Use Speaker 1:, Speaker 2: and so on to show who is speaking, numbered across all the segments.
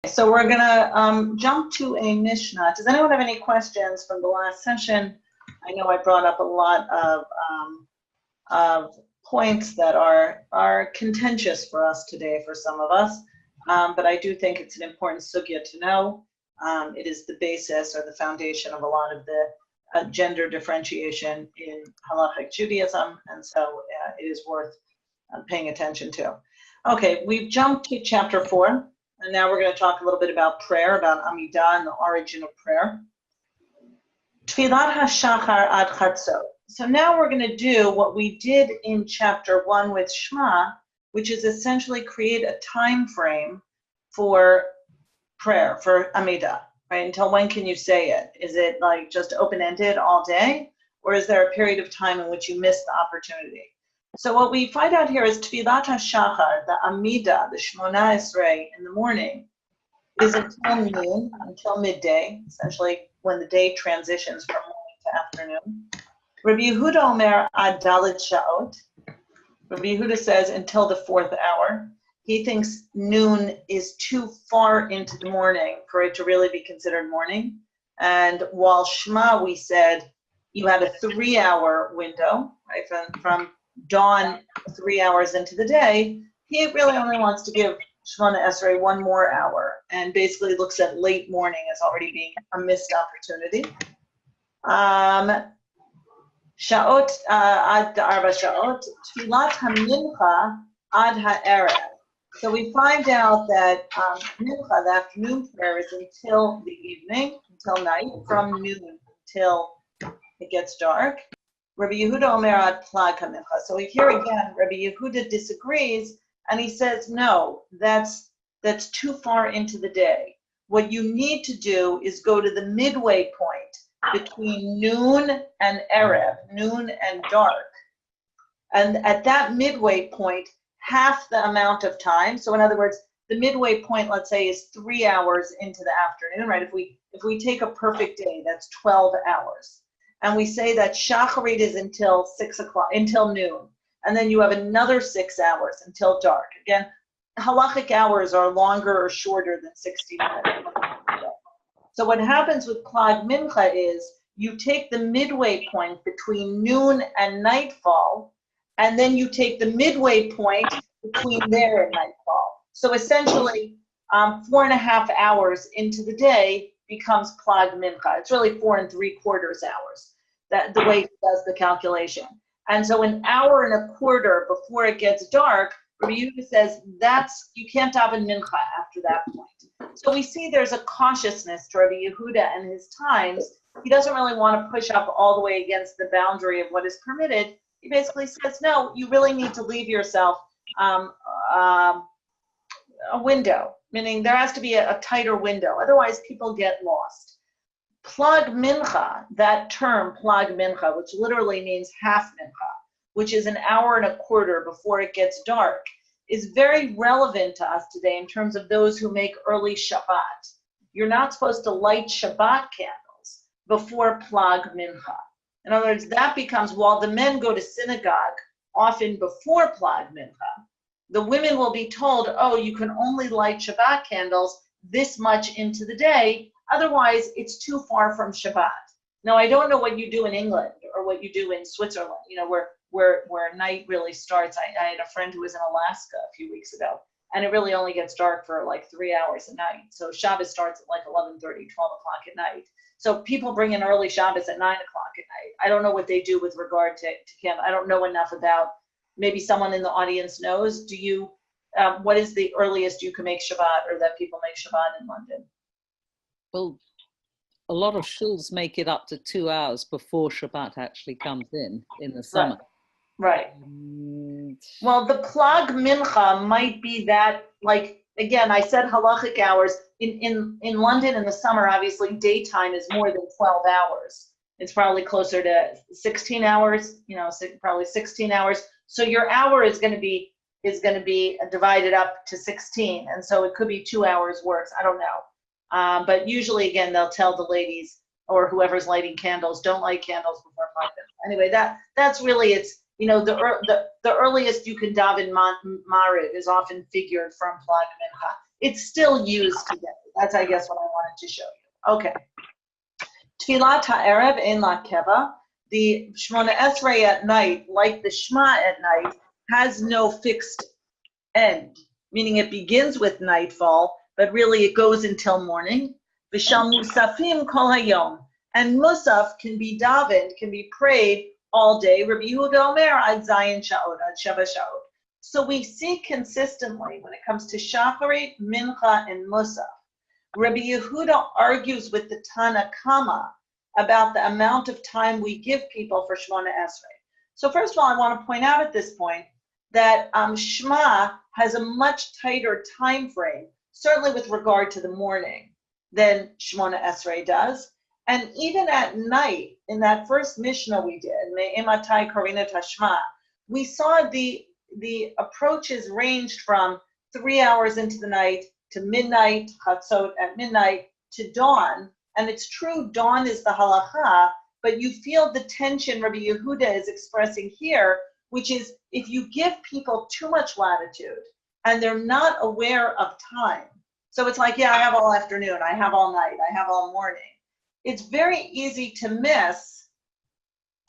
Speaker 1: So we're going to jump to a Mishnah. Does anyone have any questions from the last session? I know I brought up a lot of points that are contentious for us today, for some of us, but I do think it's an important sugya to know. It is the basis or the foundation of a lot of the gender differentiation in halachic Judaism, and so it is worth paying attention to. Okay, we've jumped to chapter 4. And now we're going to talk a little bit about prayer, about Amidah and the origin of prayer. Tfilat HaShachar ad Chatzot. So now we're going to do what we did in chapter 1 with Shema, which is essentially create a time frame for prayer, for Amidah, right? Until when can you say it? Is it like just open-ended all day? Or is there a period of time in which you miss the opportunity? So what we find out here is Tfilat HaShachar, the Amidah, the Shmona Esrei in the morning, is until noon, until midday, essentially when the day transitions from morning to afternoon. Rabbi Yehuda Omer ad Dalet Sha'ot. Rabbi Yehuda says until the 4th hour. He thinks noon is too far into the morning for it to really be considered morning. And while Shema, we said you had a 3-hour window, right, from dawn 3 hours into the day, he really only wants to give Shemona Esrei 1 more hour and basically looks at late morning as already being a missed opportunity. Sha'ot ad arba sha'ot, tfilat hamincha ad ha'erev. So we find out that mincha, the afternoon prayer, is until the evening, until night, from noon until it gets dark. Rabbi Yehuda Omer ad plag hamincha. So here again, Rabbi Yehuda disagrees, and he says, no, that's too far into the day. What you need to do is go to the midway point between noon and erev, noon and dark. And at that midway point, half the amount of time. So in other words, the midway point, let's say, is 3 hours into the afternoon, right? If we take a perfect day, that's 12 hours. And we say that shacharit is until 6 o'clock, until noon. And then you have another 6 hours until dark. Again, halachic hours are longer or shorter than 60 minutes. So what happens with Plag Mincha is you take the midway point between noon and nightfall, and then you take the midway point between there and nightfall. So essentially, 4.5 hours into the day becomes Plag Mincha. It's really 4 3/4 hours, that the way he does the calculation. And so 1.25 hours before it gets dark, Rabbi Yehuda says you can't daven Mincha after that point. So we see there's a cautiousness to Rabbi Yehuda and his times. He doesn't really want to push up all the way against the boundary of what is permitted. He basically says, no, you really need to leave yourself a window, meaning there has to be a tighter window. Otherwise, people get lost. Plag Mincha, that term, Plag Mincha, which literally means half Mincha, which is 1.25 hours before it gets dark, is very relevant to us today in terms of those who make early Shabbat. You're not supposed to light Shabbat candles before Plag Mincha. In other words, that becomes, while the men go to synagogue often before Plag Mincha, the women will be told, oh, you can only light Shabbat candles this much into the day, otherwise it's too far from Shabbat. Now, I don't know what you do in England or what you do in Switzerland, where night really starts. I had a friend who was in Alaska a few weeks ago, and it really only gets dark for like 3 hours a night. So Shabbos starts at like 11:30, 12 o'clock at night. So people bring in early Shabbos at 9 o'clock at night. I don't know what they do with regard to candle. I don't know enough about. Maybe someone in the audience knows. Do you? What is the earliest you can make Shabbat, or that people make Shabbat in London?
Speaker 2: Well, a lot of shuls make it up to 2 hours before Shabbat actually comes in the summer.
Speaker 1: Right. Well, the Plag Mincha might be that, like, again, I said halachic hours. In London in the summer, obviously, daytime is more than 12 hours. It's probably closer to 16 hours, probably 16 hours. So your hour is going to be divided up to 16. And so it could be 2 hours worse. I don't know. But usually, again, they'll tell the ladies or whoever's lighting candles, don't light candles before Plag Mincha. Anyway, that's really, it's, the earliest you can daven Mariv is often figured from Plag Mincha. it's still used today. That's, I guess, what I wanted to show you. Okay. Tfilat ha'erev ein la keva. The Shemona Esrei at night, like the Shema at night, has no fixed end, meaning it begins with nightfall, but really it goes until morning. V'sham musafim kol hayom. And musaf can be davened, can be prayed all day. Rabbi Yehuda Omer ad zayin sha'ot, ad sheva sha'ot. So we see consistently when it comes to shacharit, mincha, and musaf, Rabbi Yehuda argues with the Tana Kama about the amount of time we give people for Shemona Esrei. So first of all, I want to point out at this point that Shema has a much tighter time frame, certainly with regard to the morning, than Shemona Esrei does. And even at night, in that first Mishnah we did, Me'ematai Karina Tashma, we saw the approaches ranged from 3 hours into the night to midnight, chatzot at midnight, to dawn. And it's true, dawn is the halacha, but you feel the tension Rabbi Yehuda is expressing here, which is if you give people too much latitude and they're not aware of time. So it's like, yeah, I have all afternoon, I have all night, I have all morning. It's very easy to miss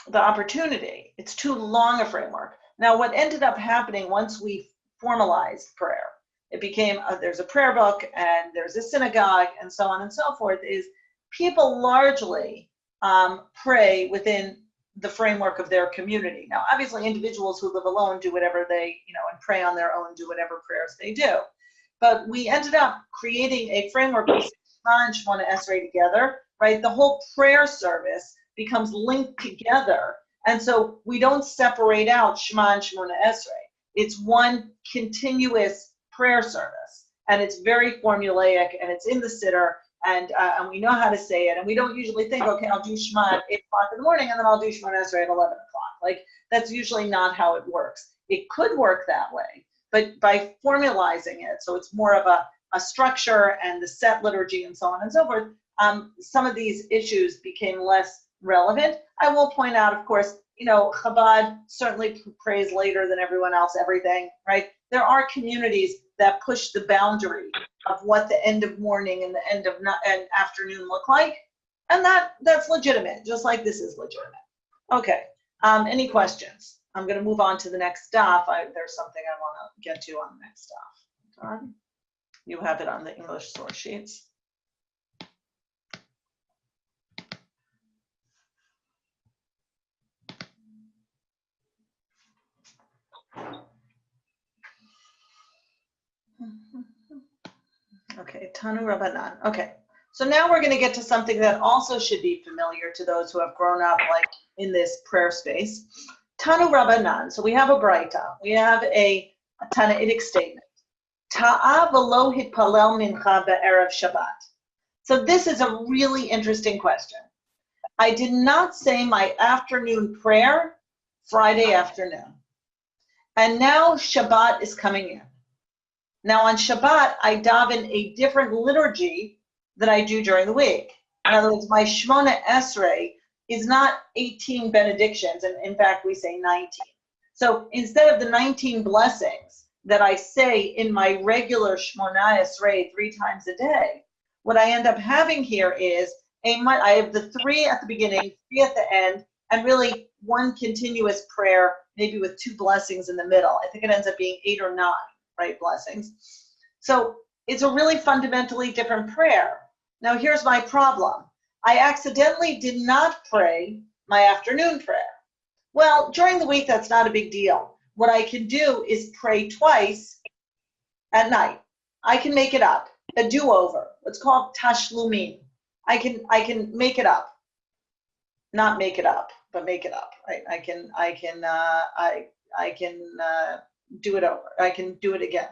Speaker 1: the opportunity. It's too long a framework. Now, what ended up happening once we formalized prayer, it became, there's a prayer book and there's a synagogue and so on and so forth, is people largely pray within the framework of their community. Now, obviously, individuals who live alone do whatever they, and pray on their own, do whatever prayers they do. But we ended up creating a framework with Shema and Shemona Esrei together, right? The whole prayer service becomes linked together. And so we don't separate out Shema and Shemona Esrei. It's one continuous prayer service. And it's very formulaic, and it's in the siddur, and we know how to say it. And we don't usually think, okay, I'll do Shema at 8 o'clock in the morning, and then I'll do Shemona Esrei at 11 o'clock. Like, that's usually not how it works. It could work that way, but by formalizing it, so it's more of a structure and the set liturgy and so on and so forth, some of these issues became less relevant. I will point out, of course, Chabad certainly prays later than everyone else, everything, right? There are communities that push the boundary of what the end of morning and the end of and afternoon look like, and that's legitimate, just like this is legitimate. Okay, any questions? I'm going to move on to the next daf. There's something I want to get to on the next daf. You have it on the English source sheets. Okay, Tanu Rabbanan. Okay, so now we're going to get to something that also should be familiar to those who have grown up like in this prayer space. Tanu Rabbanan. So we have a braita. We have a Tanaitic statement. Ta'a v'lo hitpalel mincha be'erev Shabbat. So this is a really interesting question. I did not say my afternoon prayer Friday afternoon. And now Shabbat is coming in. Now on Shabbat, I daven a different liturgy than I do during the week. In other words, my Shemona Esrei is not 18 benedictions, and in fact, we say 19. So instead of the 19 blessings that I say in my regular Shemona Esrei 3 times a day, what I end up having here is I have the 3 at the beginning, 3 at the end, and really one continuous prayer, maybe with 2 blessings in the middle. I think it ends up being 8 or 9. Right, blessings. So it's a really fundamentally different prayer. Now here's my problem. I accidentally did not pray my afternoon prayer. Well, during the week, that's not a big deal. What I can do is pray twice at night. I can make it up, a do-over. It's called tashlumin. I can make it up. Not make it up, but make it up. Right? I can do it over. I can do it again.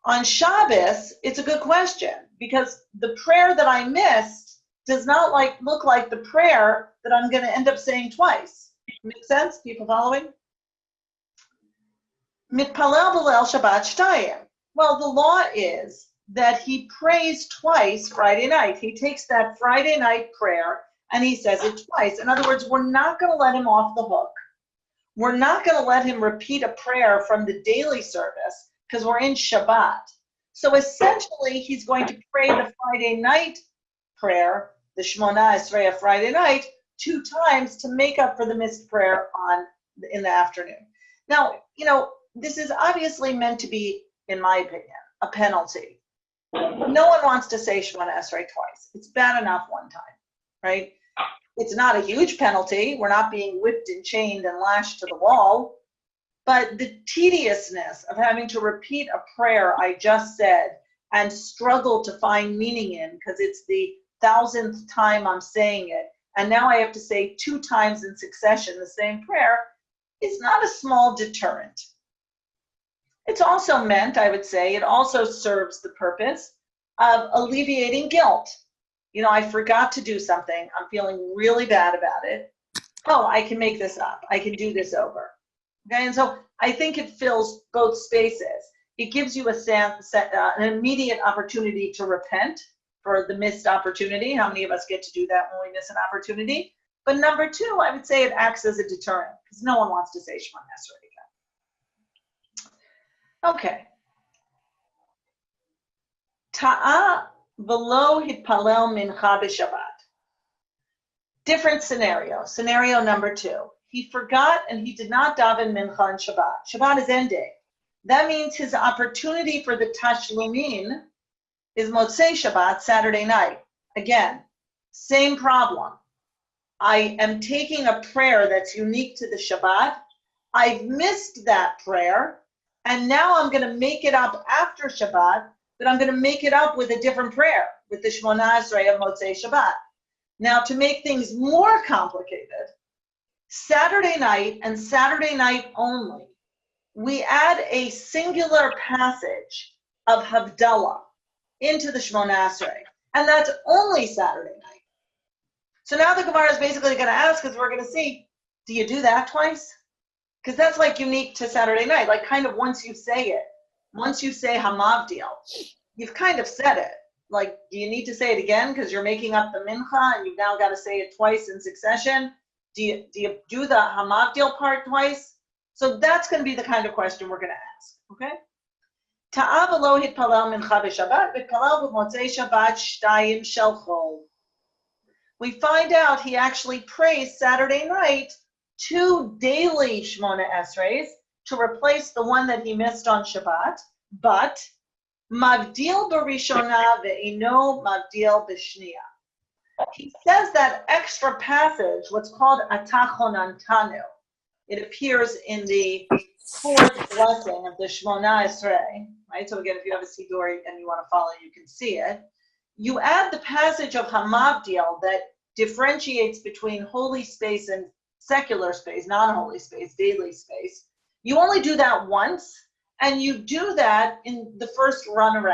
Speaker 1: On Shabbos, it's a good question because the prayer that I missed does not look like the prayer that I'm going to end up saying twice. Make sense? People following? Mitpalel b'leil Shabbat shtayim. Well, the law is that he prays twice Friday night. He takes that Friday night prayer and he says it twice. In other words, we're not going to let him off the hook. We're not going to let him repeat a prayer from the daily service because we're in Shabbat. So essentially, he's going to pray the Friday night prayer, the Shmona Esrei of Friday night, 2 times to make up for the missed prayer in the afternoon. Now, this is obviously meant to be, in my opinion, a penalty. No one wants to say Shemona Esrei twice. It's bad enough one time, right? It's not a huge penalty. We're not being whipped and chained and lashed to the wall. But the tediousness of having to repeat a prayer I just said and struggle to find meaning in because it's the 1,000th time I'm saying it, and now I have to say 2 times in succession the same prayer, is not a small deterrent. It's also meant, I would say, it also serves the purpose of alleviating guilt. I forgot to do something. I'm feeling really bad about it. Oh, I can make this up. I can do this over. Okay, and so I think it fills both spaces. It gives you an immediate opportunity to repent for the missed opportunity. How many of us get to do that when we miss an opportunity? But number 2, I would say it acts as a deterrent because no one wants to say Shemona Esrei again. Okay. Ta'a v'lo hitpalel mincha b'Shabbat. Different scenario. Scenario number 2. He forgot and he did not daven mincha on Shabbat. Shabbat is ending. That means his opportunity for the tashlumin is Motzei Shabbat, Saturday night. Again, same problem. I am taking a prayer that's unique to the Shabbat. I've missed that prayer, and now I'm going to make it up after Shabbat, but I'm going to make it up with a different prayer, with the Shmona Esrei of Motzei Shabbat. Now, to make things more complicated, Saturday night and Saturday night only, we add a singular passage of Havdalah into the Shmona Esrei, and that's only Saturday night. So now the Gemara is basically going to ask, as we're going to see, do you do that twice? Because that's like unique to Saturday night, like kind of once you say Hamavdil, you've kind of said it. Like, do you need to say it again because you're making up the mincha and you've now got to say it twice in succession? Do you do the Hamavdil part twice? So that's going to be the kind of question we're going to ask, okay? Ta'av lo hitpalel mincha b'Shabbat, v'palel b'motzei Shabbat shtayim shel chol. We find out he actually prays Saturday night 2 daily Shmona Esreis to replace the one that he missed on Shabbat, but mavdil b'rishona ve'ino mavdil b'shniya. He says that extra passage, what's called atachon antanu. It appears in the 4th blessing of the Shmona Esrei, right? So again, if you have a Siddur and you want to follow, you can see it. You add the passage of Hamavdil that differentiates between holy space and secular space, non-holy space, daily space. You only do that once, and you do that in the first round.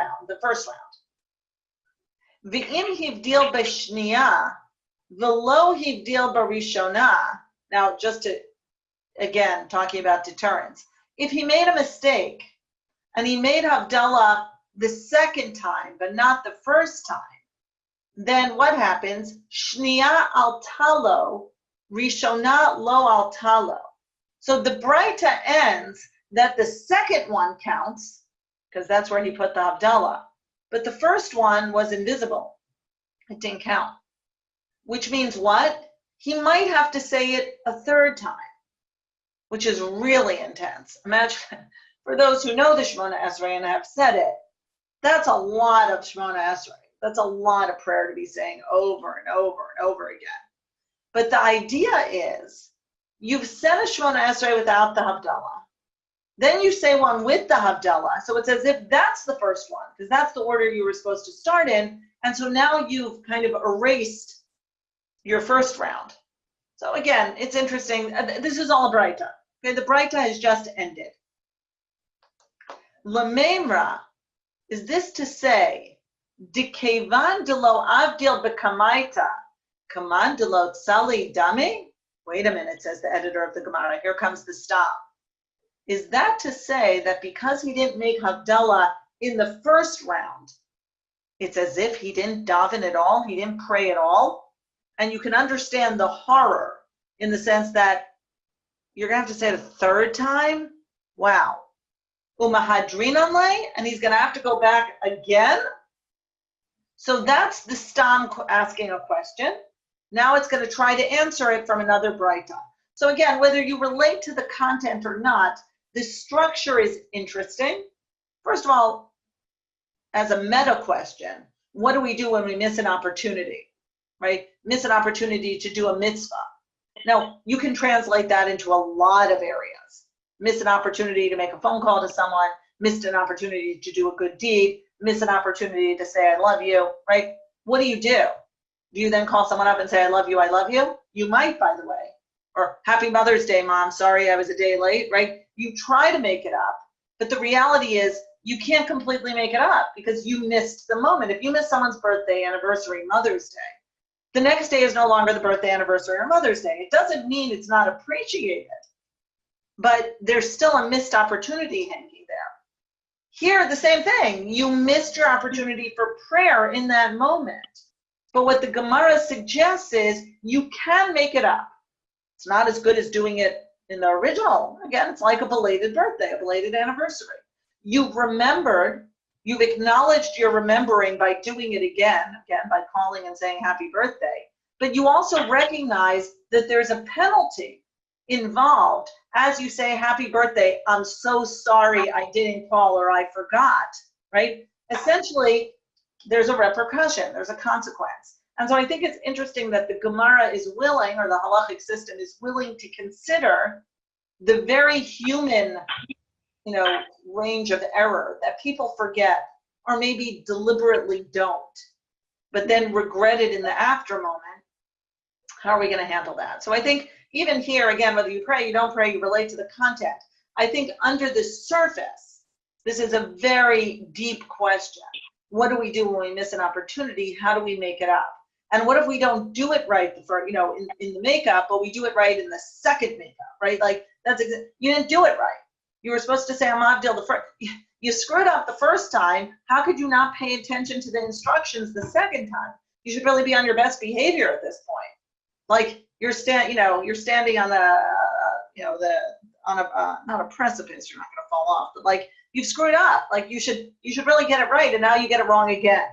Speaker 1: V'im hivdil b'shniya, v'lo hivdil b'rishona. Now, just to, again, talking about deterrence. If he made a mistake, and he made Havdalah the second time, but not the first time, then what happens? Shniya al talo, Rishona lo al talo. So the Braita ends that the second one counts, because that's where he put the Havdalah, but the first one was invisible. It didn't count. Which means what? He might have to say it a 3rd time, which is really intense. Imagine, for those who know the Shemona Esrei and have said it, that's a lot of Shemona Esrei. That's a lot of prayer to be saying over and over and over again. But the idea is, you've said a Shemona Esrei without the Havdalah. Then you say one with the Havdalah. So it's as if that's the first one, because that's the order you were supposed to start in. And so now you've kind of erased your first round. So again, it's interesting. This is all a Braita. Okay, the Braita has just ended. Lamemra, is this to say, Dikevan de lo avdil bekamaita, kaman de lo tsali dame? Wait a minute, says the editor of the Gemara. Here comes the stop. Is that to say that because he didn't make Havdalah in the first round, it's as if he didn't daven at all, he didn't pray at all? And you can understand the horror in the sense that you're going to have to say it a 3rd time? Wow. umahadrinanle, and he's going to have to go back again. So that's the stam asking a question. Now it's going to try to answer it from another braita. So again, whether you relate to the content or not, the structure is interesting. First of all, as a meta question, what do we do when we miss an opportunity, right? Miss an opportunity to do a mitzvah. Now, you can translate that into a lot of areas. Miss an opportunity to make a phone call to someone, missed an opportunity to do a good deed, miss an opportunity to say, I love you, right? What do? Do you then call someone up and say, I love you, I love you? You might, by the way. Or, Happy Mother's Day, Mom, sorry I was a day late, right? You try to make it up, but the reality is you can't completely make it up because you missed the moment. If you miss someone's birthday, anniversary, Mother's Day, the next day is no longer the birthday, anniversary, or Mother's Day. It doesn't mean it's not appreciated, but there's still a missed opportunity hanging there. Here, the same thing. You missed your opportunity for prayer in that moment. But what the Gemara suggests is you can make it up. It's not as good as doing it in the original. Again, it's like a belated birthday, a belated anniversary. You've remembered, you've acknowledged your remembering by doing it again, by calling and saying happy birthday. But you also recognize that there's a penalty involved as you say happy birthday. I'm so sorry I didn't call or I forgot, right? Essentially, there's a repercussion, there's a consequence. And so I think it's interesting that the Gemara is willing, or the halachic system is willing to consider the very human, range of error that people forget or maybe deliberately don't, but then regret it in the after moment. How are we going to handle that? So I think even here, again, whether you pray, you don't pray, you relate to the content. I think under the surface, this is a very deep question. What do we do when we miss an opportunity? How do we make it up? And what if we don't do it right before, in the makeup, but we do it right in the second makeup, right? Like you didn't do it right. You were supposed to say Amavdil the first. You screwed up the first time. How could you not pay attention to the instructions the second time? You should really be on your best behavior at this point. Like you're standing on not a precipice. You're not going to fall off, but like you've screwed up. Like you should really get it right, and now you get it wrong again.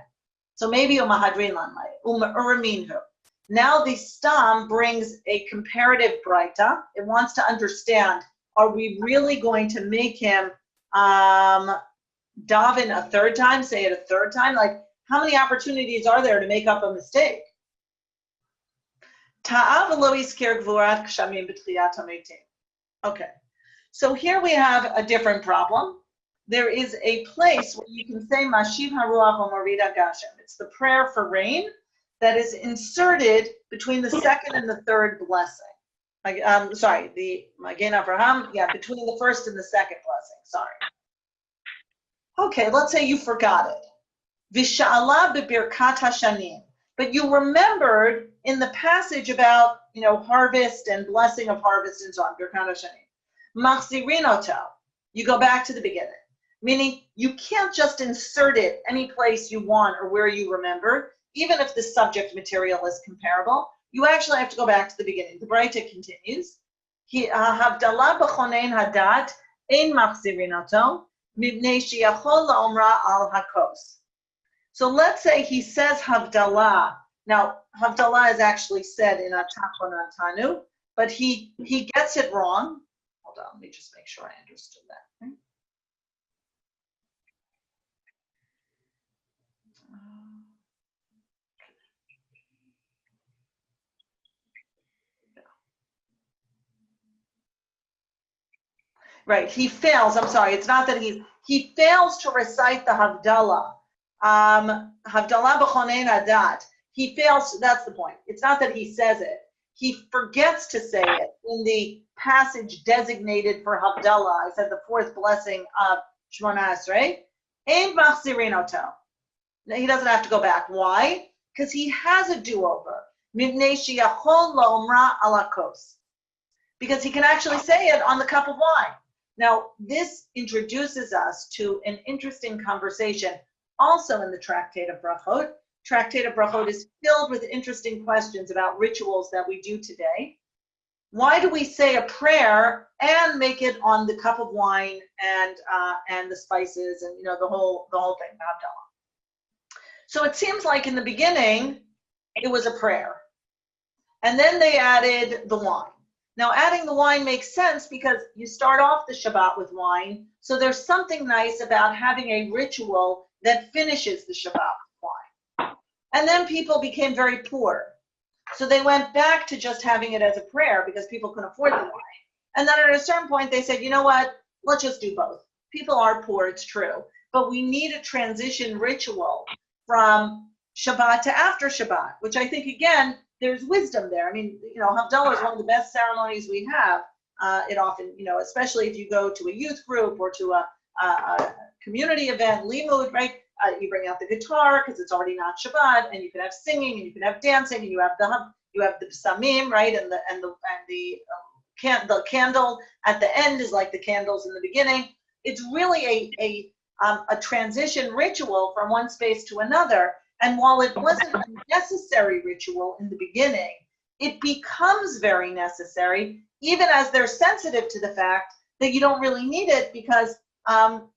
Speaker 1: So maybe umahadrin lanlay uraminhu. Now the stam brings a comparative braita. It wants to understand: are we really going to make him daven a third time? Say it a third time? Like how many opportunities are there to make up a mistake? Okay, so here we have a different problem. There is a place where you can say Mashiv Haruach or Morida Gashem. It's the prayer for rain that is inserted between the second and the third blessing. The Magen Avraham, between the first and the second blessing, sorry. Okay, let's say you forgot it. Visha'ala b'birkat hashanim. But you remembered in the passage about, harvest and blessing of harvest and so on, birkat hashanim. Machzirin oto. You go back to the beginning. Meaning you can't just insert it any place you want or where you remember, even if the subject material is comparable. You actually have to go back to the beginning. The Braita continues. Havdalah b'chonein hadat ein machzirin oto mibnei sheyachol la'omra al hakos. So let's say he says Havdalah. Now, Havdalah is actually said in Atachon Antanu, but he gets it wrong. Hold on, let me just make sure I understood that. Right, he fails. I'm sorry, it's not that he fails to recite the Havdalah. Havdalah b'chonein hadat. He fails, that's the point. It's not that he says it. He forgets to say it in the passage designated for Havdalah. I said the fourth blessing of Shemona Esrei. Ein machzirin oto. He doesn't have to go back. Why? Because he has a do-over. Mibnei sheyachol la'omra al hakos. Because he can actually say it on the cup of wine. Now, this introduces us to an interesting conversation also in the Tractate of Brachot. Tractate of Brachot is filled with interesting questions about rituals that we do today. Why do we say a prayer and make it on the cup of wine and the spices and the whole thing, Havdalah? So it seems like in the beginning it was a prayer, and then they added the wine. Now adding the wine makes sense because you start off the Shabbat with wine, so there's something nice about having a ritual that finishes the Shabbat with wine. And then people became very poor. So they went back to just having it as a prayer because people couldn't afford the wine. And then at a certain point, they said, you know what? Let's just do both. People are poor, it's true. But we need a transition ritual from Shabbat to after Shabbat, which I think, again, there's wisdom there. I mean, Havdalah is one of the best ceremonies we have. It often, especially if you go to a youth group or to a community event, limud, right? You bring out the guitar because it's already not Shabbat, and you can have singing, and you can have dancing, and you have the psamim, right, and the candle at the end is like the candles in the beginning. It's really a transition ritual from one space to another. And while it wasn't a necessary ritual in the beginning, it becomes very necessary, even as they're sensitive to the fact that you don't really need it because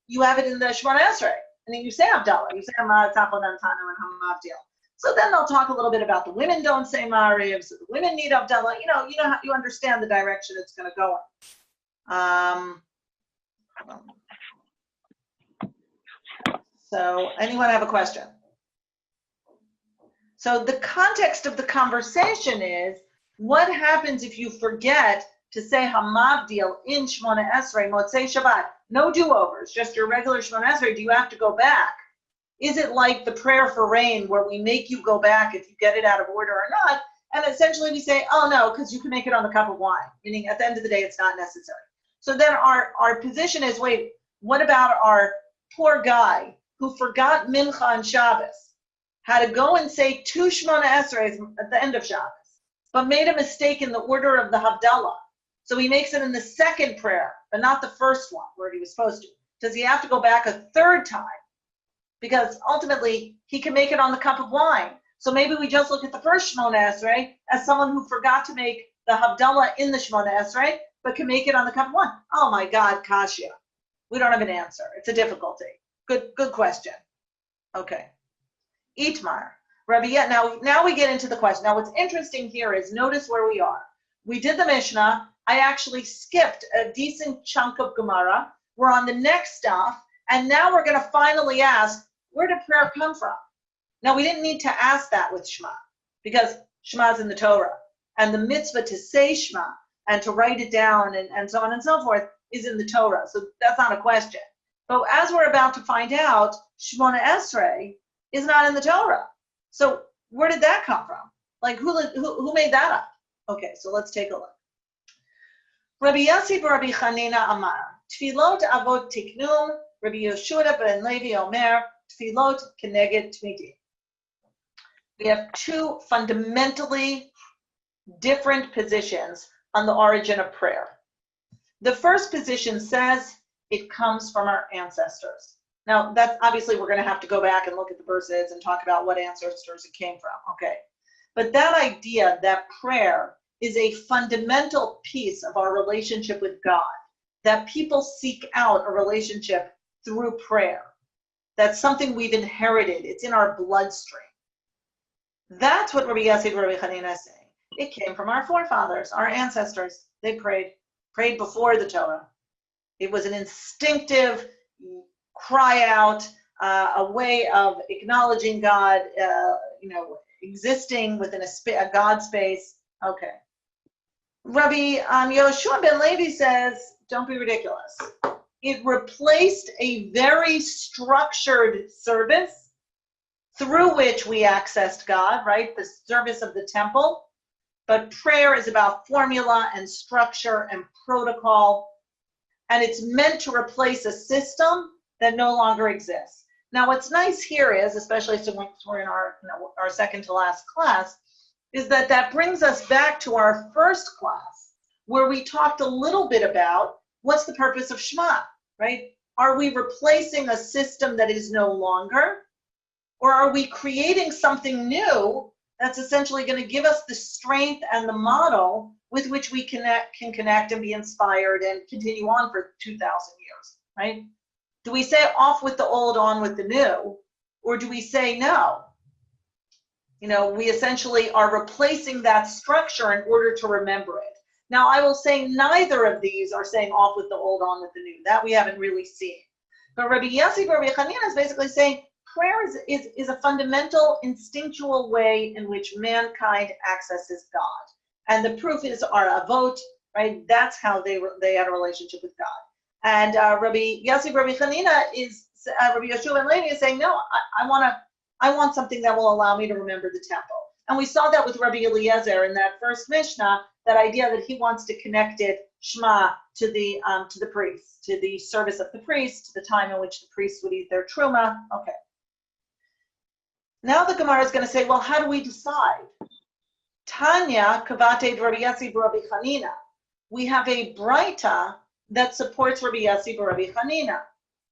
Speaker 1: you have it in the Shemona Esrei. And then you say Havdalah, you say Tapodan Tanu and Hamavdil. So then they'll talk a little bit about the women don't say Ma'ariv, so the women need Havdalah. You understand the direction it's going to go in. So anyone have a question? So the context of the conversation is, what happens if you forget to say Hamavdil in Shemona Esrei, Motzei Shabbat? No do-overs, just your regular Shemona Esrei. Do you have to go back? Is it like the prayer for rain where we make you go back if you get it out of order or not? And essentially we say, oh no, because you can make it on the cup of wine, meaning at the end of the day it's not necessary. So then our position is, wait, what about our poor guy who forgot Mincha on Shabbos, had to go and say two Shemona Esreis at the end of Shabbos, but made a mistake in the order of the Havdalah. So he makes it in the second prayer, but not the first one where he was supposed to. Does he have to go back a third time? Because ultimately, he can make it on the cup of wine. So maybe we just look at the first Shemona Esrei as someone who forgot to make the Havdalah in the Shemona Esrei, but can make it on the cup of wine. Oh my God, Kashya. We don't have an answer. It's a difficulty. Good question. Okay. Itmar. Rabbi Yet. Now we get into the question. Now what's interesting here is, notice where we are. We did the Mishnah. I actually skipped a decent chunk of Gemara. We're on the next stuff. And now we're going to finally ask, where did prayer come from? Now, we didn't need to ask that with Shema, because Shema is in the Torah. And the mitzvah to say Shema and to write it down and so on and so forth is in the Torah. So that's not a question. But as we're about to find out, Shemona Esrei is not in the Torah. So where did that come from? Like, who made that up? Okay, so let's take a look. Rabbi Yossi Rabbi Chanina Amar, Tfilot Avot Tiknum, Rabbi Yoshuda ben Levi Omer, Tfilot Keneged Tmidi. We have two fundamentally different positions on the origin of prayer. The first position says it comes from our ancestors. Now, that's obviously we're going to have to go back and look at the verses and talk about what ancestors it came from. Okay. But that idea that prayer is a fundamental piece of our relationship with God, that people seek out a relationship through prayer, that's something we've inherited. It's in our bloodstream. That's what Rabbi Yossi Rabbi Chanina is saying. It came from our forefathers, our ancestors. They prayed before the Torah. It was an instinctive cry out, a way of acknowledging God, existing within a God space. Okay. Rabbi Yoshua ben Levi says, don't be ridiculous. It replaced a very structured service through which we accessed God, right? The service of the temple. But prayer is about formula and structure and protocol. And it's meant to replace a system that no longer exists. Now, what's nice here is, especially since we're in our second to last class, is that brings us back to our first class, where we talked a little bit about what's the purpose of Shema, right? Are we replacing a system that is no longer? Or are we creating something new that's essentially going to give us the strength and the model with which we can connect and be inspired and continue on for 2,000 years, right? Do we say off with the old, on with the new? Or do we say no? We essentially are replacing that structure in order to remember it. Now, I will say neither of these are saying off with the old, on with the new. That we haven't really seen. But Rabbi Yossi Rabbi Chanina is basically saying prayer is a fundamental, instinctual way in which mankind accesses God. And the proof is our avot, right? That's how they had a relationship with God. And Rabbi Yossi Rabbi Chanina Rabbi Yeshua ben Levi is saying, no, I want something that will allow me to remember the temple. And we saw that with Rabbi Eliezer in that first Mishnah, that idea that he wants to connect it, Shema, to the priest, to the service of the priest, to the time in which the priests would eat their truma. Okay. Now the Gemara is going to say, well, how do we decide? Tanya kavate Rabbi Yossi Rabbi Chanina. We have a braita that supports Rabbi Yossi Rabbi Chanina.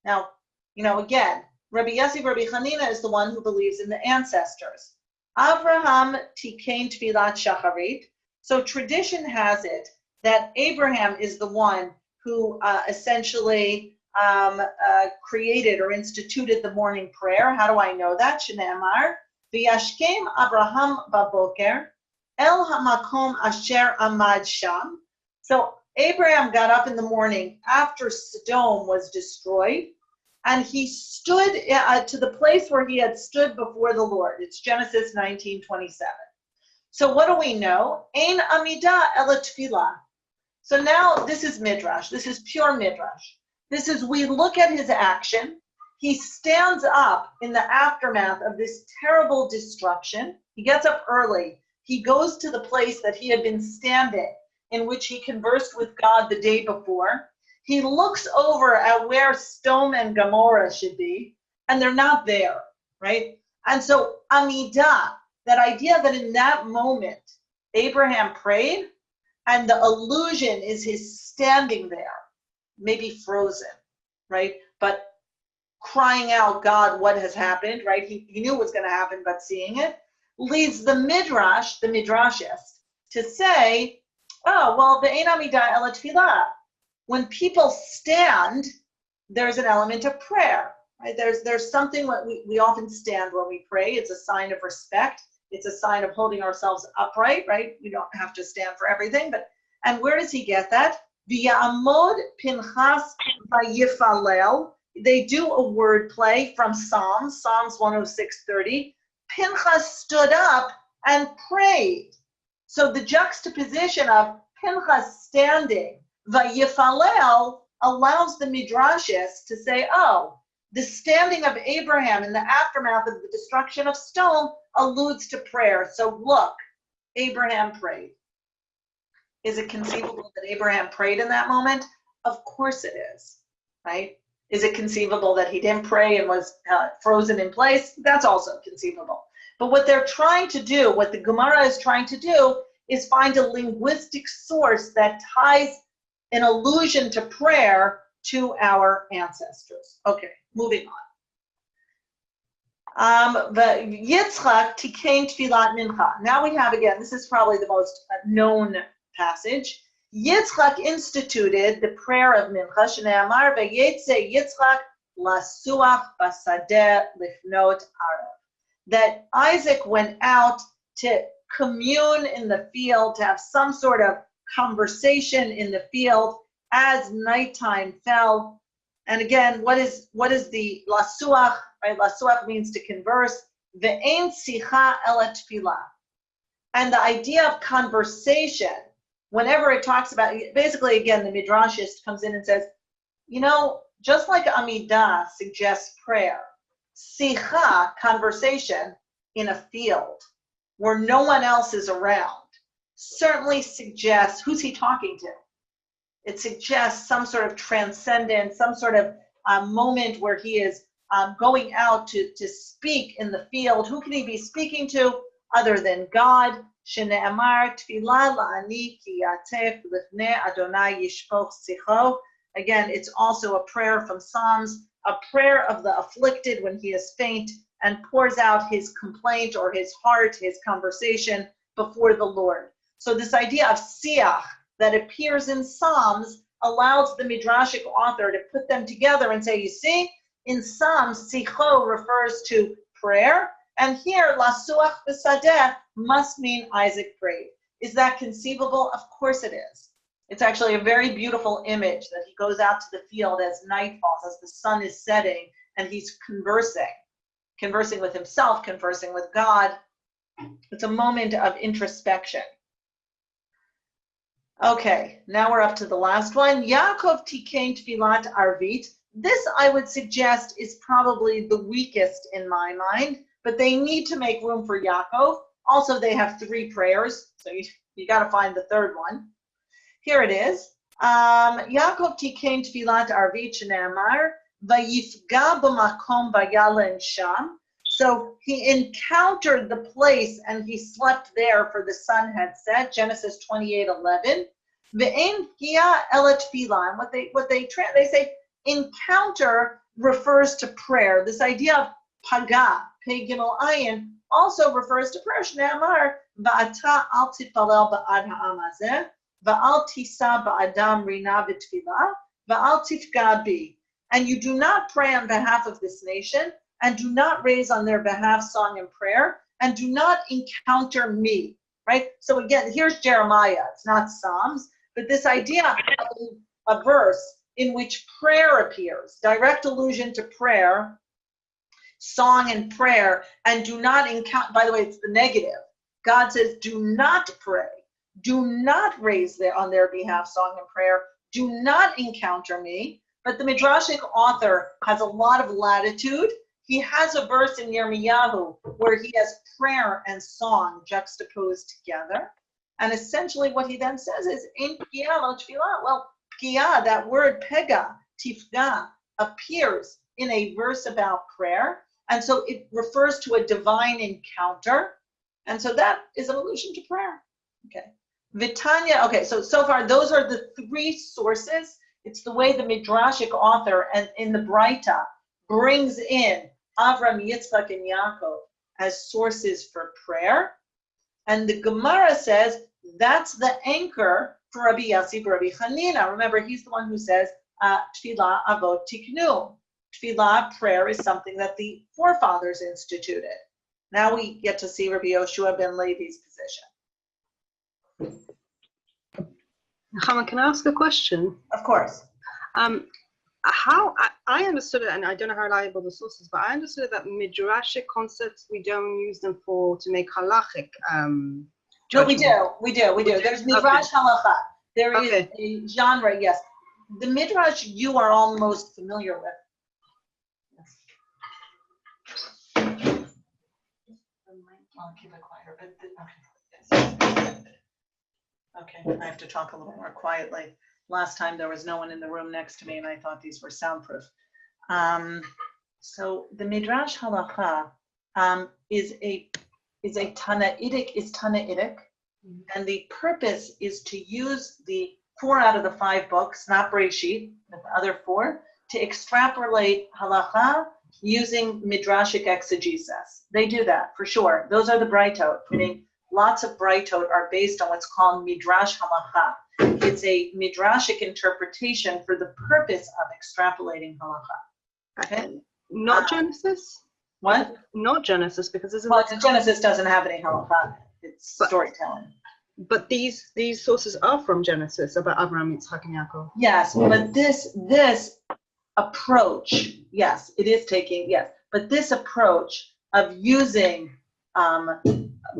Speaker 1: Now, again, Rabbi Yossi Rabbi Chanina is the one who believes in the ancestors. Avraham tikein tfilat shacharit. So tradition has it that Abraham is the one who essentially created or instituted the morning prayer. How do I know that? Shneamar v'yashkem Abraham baboker el hamakom asher amad sham. So Abraham got up in the morning after Sodom was destroyed, and he stood to the place where he had stood before the Lord. It's Genesis 19:27. So what do we know? Ein amida ela tefillah. So now this is midrash. This is pure midrash. This is, we look at his action. He stands up in the aftermath of this terrible destruction. He gets up early. He goes to the place that he had been standing, in which he conversed with God the day before. He looks over at where Sodom and Gomorrah should be, and they're not there, right? And so Amidah, that idea that in that moment, Abraham prayed, and the illusion is his standing there, maybe frozen, right? But crying out, God, what has happened, right? He knew what was going to happen, but seeing it, leads the midrash, the midrashist, to say, oh, well, the Ein Amidah ela tefillah. When people stand, there's an element of prayer, right? There's something that we often stand when we pray. It's a sign of respect. It's a sign of holding ourselves upright, right? We don't have to stand for everything, and where does he get that? V'ya'amod Pinchas v'yifalel. They do a word play from Psalms 106:30. Pinchas stood up and prayed. So the juxtaposition of Pinchas standing, v'yifalel, allows the midrashis to say, oh, the standing of Abraham in the aftermath of the destruction of Sodom alludes to prayer. So look, Abraham prayed. Is it conceivable that Abraham prayed in that moment? Of course it is, right? Is it conceivable that he didn't pray and was frozen in place? That's also conceivable. But what they're trying to do, what the Gemara is trying to do, is find a linguistic source that ties an allusion to prayer to our ancestors. Okay, moving on. The Yitzchak tikein tfilat mincha. Now we have, again, this is probably the most known passage. Yitzchak instituted the prayer of mincha. Shneamar v'yetze Yitzchak lasuach basadeh lifnot arav. That Isaac went out to commune in the field, to have some sort of conversation in the field as nighttime fell. And again, what is the lasuach? Right, lasuach means to converse. Ve'ein sicha ela tefillah. And the idea of conversation, whenever it talks about, basically, again, the midrashist comes in and says, just like Amidah suggests prayer, sicha, conversation in a field where no one else is around, certainly suggests, who's he talking to? It suggests some sort of transcendence, some sort of moment where he is going out to speak in the field. Who can he be speaking to other than God? Shneamar tfilah la'ani ki yatef lifnei Adonai yishpoch sicho. Again, it's also a prayer from Psalms, a prayer of the afflicted when he is faint and pours out his complaint or his heart, his conversation before the Lord. So this idea of siach that appears in Psalms allows the midrashic author to put them together and say, you see, in Psalms, sicho refers to prayer, and here, lasuach v'sadeh must mean Isaac prayed. Is that conceivable? Of course it is. It's actually a very beautiful image that he goes out to the field as night falls, as the sun is setting, and he's conversing with himself, conversing with God. It's a moment of introspection. Okay, now we're up to the last one. Yaakov tikein tfilat arvit. This, I would suggest, is probably the weakest in my mind, but they need to make room for Yaakov. Also, they have 3 prayers, so you got to find the third one. Here it is. Yaakov tikein tfilat arvit shene'amar vayifga b'makom vayalen sham. So he encountered the place and he slept there, for the sun had set. Genesis 28:11. Ve'en pgia elet tefillah. And what they say, encounter refers to prayer. This idea of paga, pei gimel ayin, also refers to prayer. Shne'amar va'ata al titpalel ba'ad ha'am hazeh va'al tisa ba'adam rina v'tfilah va'al tifga bi. And you do not pray on behalf of this nation, and do not raise on their behalf song and prayer, and do not encounter me, right? So again, here's Jeremiah. It's not Psalms, but this idea of a verse in which prayer appears, direct allusion to prayer, song and prayer, and do not encounter, by the way, it's the negative. God says, do not pray, do not raise on their behalf song and prayer, do not encounter me. But the Midrashic author has a lot of latitude. He has a verse in Yirmiyahu where he has prayer and song juxtaposed together. And essentially what he then says is, in pgia lo tefillah. Well, pgia, that word pega, tifga, appears in a verse about prayer. And so it refers to a divine encounter. And so that is an allusion to prayer. Okay. Vitanya, okay, so far those are the 3 sources. It's the way the Midrashic author and in the Braita brings in Avram, Yitzchak, and Yaakov as sources for prayer. And the Gemara says that's the anchor for Rabbi Yossi, Rabbi Chanina. Remember, he's the one who says, Tfilah avot tiknu. Tfilah, prayer, is something that the forefathers instituted. Now we get to see Rabbi Yoshua ben Levi's position.
Speaker 3: Nechama, can I ask a question?
Speaker 1: Of course.
Speaker 3: How I understood it, and I don't know how reliable the sources, but I understood that midrashic concepts, we don't use them to make halachic.
Speaker 1: No, we do. There's midrash halacha. There is a genre, yes. The midrash you are almost familiar with. I'll keep it quieter, but okay, I have to talk a little more quietly. Last time there was no one in the room next to me, and I thought these were soundproof. So the midrash halacha is Tanaitic, and the purpose is to use the 4 out of the 5 books, not Bereshit, but the other 4, to extrapolate halacha using midrashic exegesis. They do that for sure. Those are the Braitot, meaning lots of Braitot are based on what's called midrash halacha. It's a midrashic interpretation for the purpose of extrapolating halacha. Okay?
Speaker 3: Not Genesis?
Speaker 1: What?
Speaker 3: Not Genesis, because this is
Speaker 1: Genesis doesn't have any halacha. It's storytelling.
Speaker 3: But these sources are from Genesis about Abraham, Yitzchak, and Yaakov.
Speaker 1: Yes, but this approach, yes, it is taking, yes, but this approach of using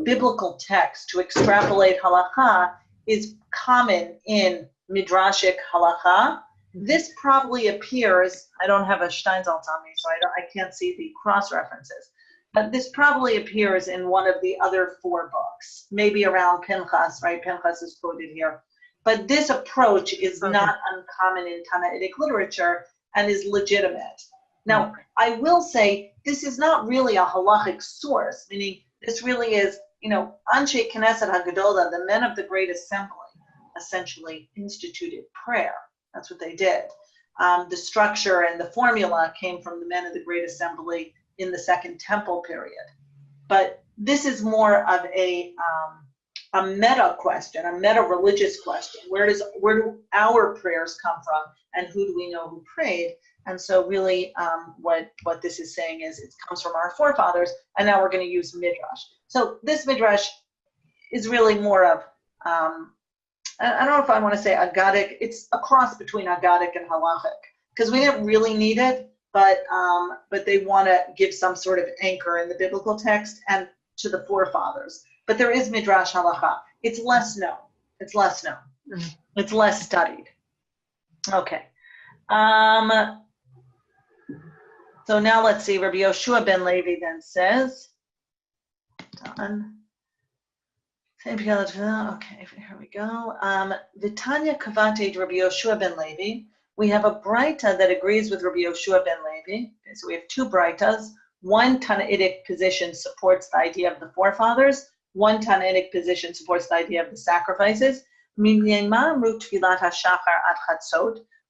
Speaker 1: biblical text to extrapolate halacha is common in midrashic halacha. This probably appears, I don't have a Steinsaltz on me, so I can't see the cross references, but this probably appears in one of the other 4 books, maybe around Pinchas, right? Pinchas is quoted here. But this approach is not uncommon in Tanaitic literature and is legitimate. Now, I will say this is not really a halachic source, meaning this really is, Anshe Knesset HaGadola, the men of the Great Assembly, essentially instituted prayer. That's what they did. The structure and the formula came from the men of the Great Assembly in the Second Temple period. But this is more of a a meta question, a meta religious question. Where do our prayers come from, and who do we know who prayed? And so really what this is saying is it comes from our forefathers, and now we're going to use midrash. So this midrash is really more of, I don't know if I want to say Aggadic. It's a cross between Aggadic and Halachic, because we didn't really need it, but they want to give some sort of anchor in the biblical text and to the forefathers. But there is midrash halacha. It's less known. It's less known. Mm-hmm. It's less studied. Okay. So now let's see. Rabbi Yoshua ben Levi then says, done. Okay, here we go. Vitanya kavate Rabbi Yoshua ben Levi. We have a braita that agrees with Rabbi Yoshua ben Levi. Okay, so we have two braitas. One Tanaitic position supports the idea of the forefathers. One Tanaitic position supports the idea of the sacrifices.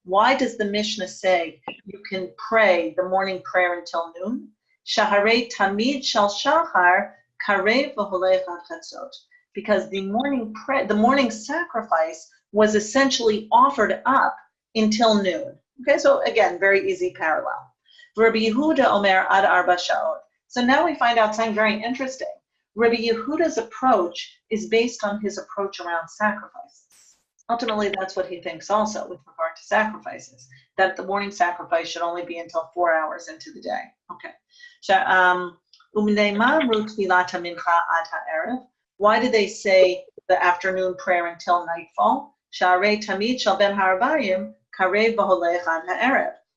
Speaker 1: Why does the Mishnah say you can pray the morning prayer until noon? Shaharei tamid shal shachar karev v'holech ad chatzot. Because the morning sacrifice was essentially offered up until noon. Okay, so again, very easy parallel. Rabbi Yehuda Omer ad arba sha'ot. So now we find out something very interesting. Rabbi Yehuda's approach is based on his approach around sacrifices. Ultimately, that's what he thinks also with regard to sacrifices, that the morning sacrifice should only be until 4 hours into the day. Okay. Why do they say the afternoon prayer until nightfall?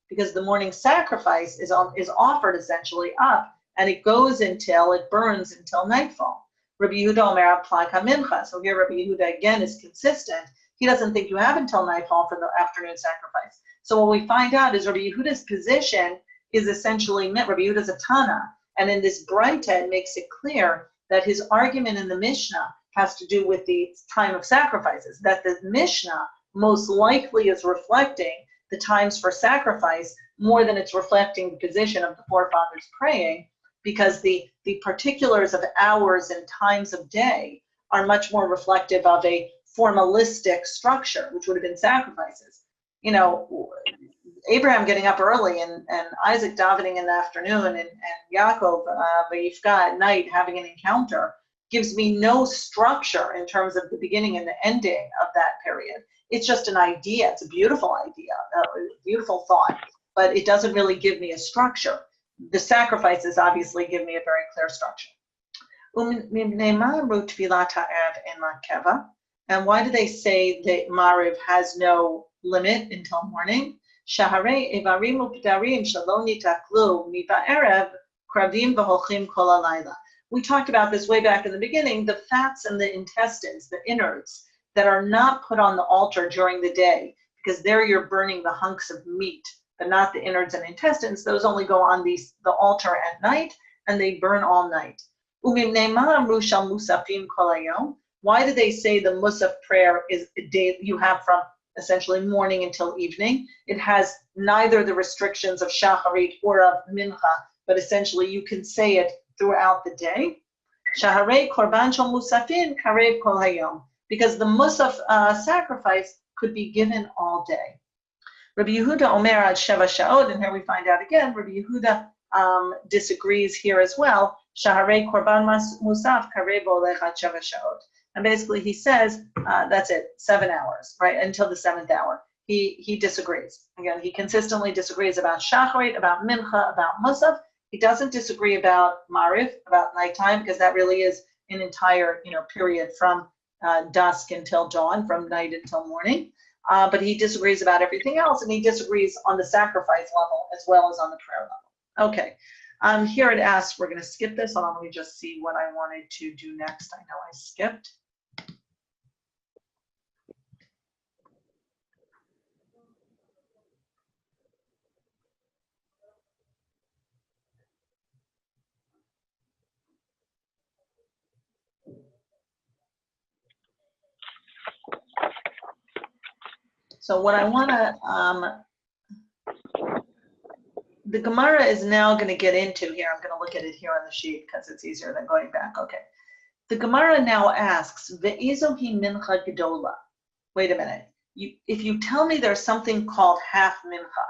Speaker 1: Because the morning sacrifice is offered essentially up, and it burns until nightfall. Rabbi Yehuda Omer Plaka Mincha. So here Rabbi Yehuda again is consistent. He doesn't think you have until nightfall for the afternoon sacrifice. So what we find out is Rabbi Yehuda's position is essentially, Rabbi Yehuda's a Tana, and in this Braita it makes it clear that his argument in the Mishnah has to do with the time of sacrifices, that the Mishnah most likely is reflecting the times for sacrifice more than it's reflecting the position of the forefathers praying, because the particulars of hours and times of day are much more reflective of a formalistic structure, which would have been sacrifices. You know, Abraham getting up early and Isaac davening in the afternoon and Yaakov Vayifka at night having an encounter gives me no structure in terms of the beginning and the ending of that period. It's just an idea. It's a beautiful idea, a beautiful thought, but it doesn't really give me a structure. The sacrifices obviously give me a very clear structure. And why do they say that Mariv has no limit until morning? We talked about this way back in the beginning, the fats and the intestines, the innards, that are not put on the altar during the day, because there you're burning the hunks of meat, but not the innards and intestines. Those only go on the altar at night, and they burn all night. Why do they say the Musaf prayer is a day you have from essentially morning until evening? It has neither the restrictions of Shacharit or of Mincha, but essentially you can say it throughout the day. Shaharei korban shel musafin karev kol hayom, because the Musaf sacrifice could be given all day. Rabbi Yehuda Omer ad sheva sha'ot, and here we find out again, Rabbi Yehuda disagrees here as well. Shaharei korban musaf karev olech ad sheva sha'ot. And basically he says, that's it, 7 hours, right, until the 7th hour. He disagrees. Again, he consistently disagrees about Shacharit, about Mincha, about Musaf. He doesn't disagree about Mariv, about nighttime, because that really is an entire period from dusk until dawn, from night until morning. But he disagrees about everything else, and he disagrees on the sacrifice level as well as on the prayer level. Okay. Here it asks, we're going to skip this. Hold on, let me just see what I wanted to do next. I know I skipped. So what I want to, the Gemara is now going to get into here. I'm going to look at it here on the sheet because it's easier than going back. Okay. The Gemara now asks, Ve'izo hi mincha gedola. Wait a minute. If you tell me there's something called half mincha,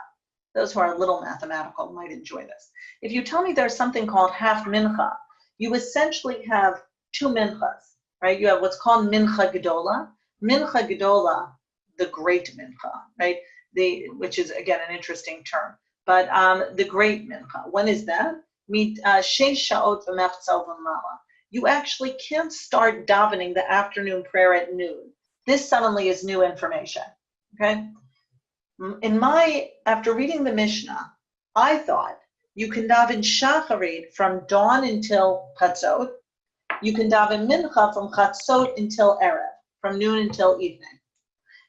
Speaker 1: those who are a little mathematical might enjoy this. If you tell me there's something called half mincha, you essentially have two minchas, right? You have what's called mincha gedola. Mincha gedola, the great mincha, right? Which is, again, an interesting term. But the great mincha, when is that? Sheish sha'ot v'mechtzal v'mala. You actually can't start davening the afternoon prayer at noon. This suddenly is new information, okay? After reading the Mishnah, I thought you can daven shacharit from dawn until chatzot. You can daven mincha from chatzot until erev, from noon until evening.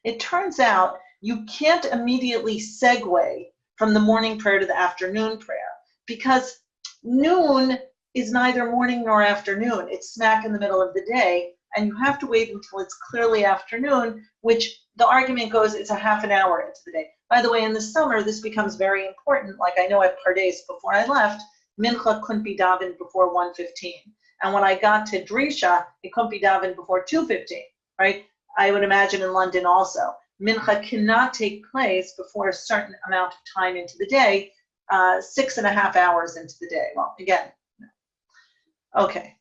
Speaker 1: It turns out you can't immediately segue from the morning prayer to the afternoon prayer because noon is neither morning nor afternoon. It's smack in the middle of the day, and you have to wait until it's clearly afternoon, which the argument goes it's a half an hour into the day. By the way, in the summer, this becomes very important. Like I know at Pardes, before I left, mincha couldn't be davened before 1:15. And when I got to Drisha, it couldn't be davened before 2:15, right? I would imagine in London also. Mincha cannot take place before a certain amount of time into the day, 6.5 hours into the day. Well, again, okay.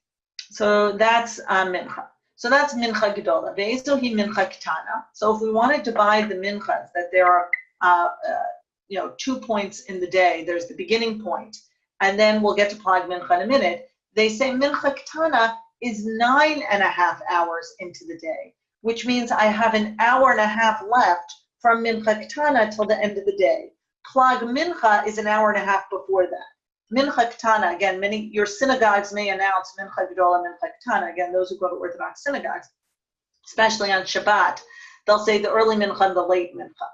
Speaker 1: So that's mincha. So that's mincha gedola. Ve'ezo hi mincha ketana. So if we want to divide the minchas, that there are 2 points in the day. There's the beginning point, and then we'll get to plag mincha in a minute. They say mincha ketana is 9.5 hours into the day, which means I have an hour and a half left from mincha ketana till the end of the day. Plag mincha is an hour and a half before that. Mincha ketana, again, your synagogues may announce mincha gedola, mincha ketana. Again, those who go to Orthodox synagogues, especially on Shabbat, they'll say the early mincha and the late mincha.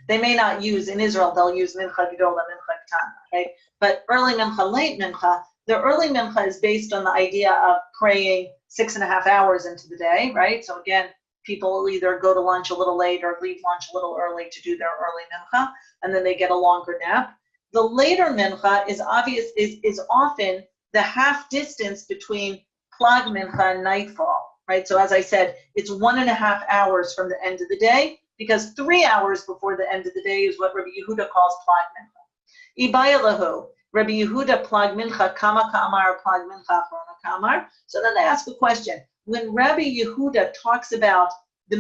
Speaker 1: They may not use, in Israel, they'll use mincha gedola, mincha ketana, right? But early mincha, late mincha, the early mincha is based on the idea of praying 6.5 hours into the day, right? So again, people will either go to lunch a little late or leave lunch a little early to do their early mincha, and then they get a longer nap. The later mincha is often the half distance between plag mincha and nightfall, right? So as I said, it's 1.5 hours from the end of the day, because 3 hours before the end of the day is what Rabbi Yehuda calls plag mincha. Ibaya lahu, Rabbi Yehuda plag mincha kama ka'amar, plag mincha achrona ka'amar. So then they ask a question. When Rabbi Yehuda talks about the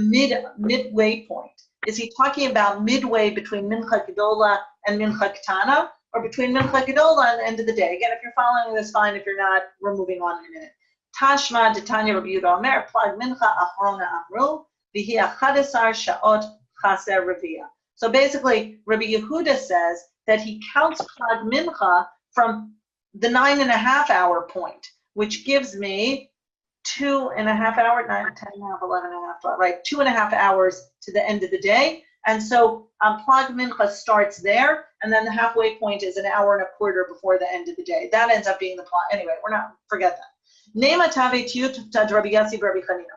Speaker 1: midway point, is he talking about midway between mincha gedola and mincha ketana, or between mincha gedola and the end of the day? Again, if you're following this, fine. If you're not, we're moving on in a minute. Tashma detanya Rabbi Yehuda Omer plag mincha achrona amru v'hi 11 sha'ot chaser revia. So basically, Rabbi Yehuda says that he counts plag mincha from the 9.5 hour point, which gives me 2.5 hours, 9, 10, 11 and a half, right? 2.5 hours to the end of the day. And so plag mincha starts there, and then the halfway point is an hour and a quarter before the end of the day. That ends up being the plag. Anyway, forget that.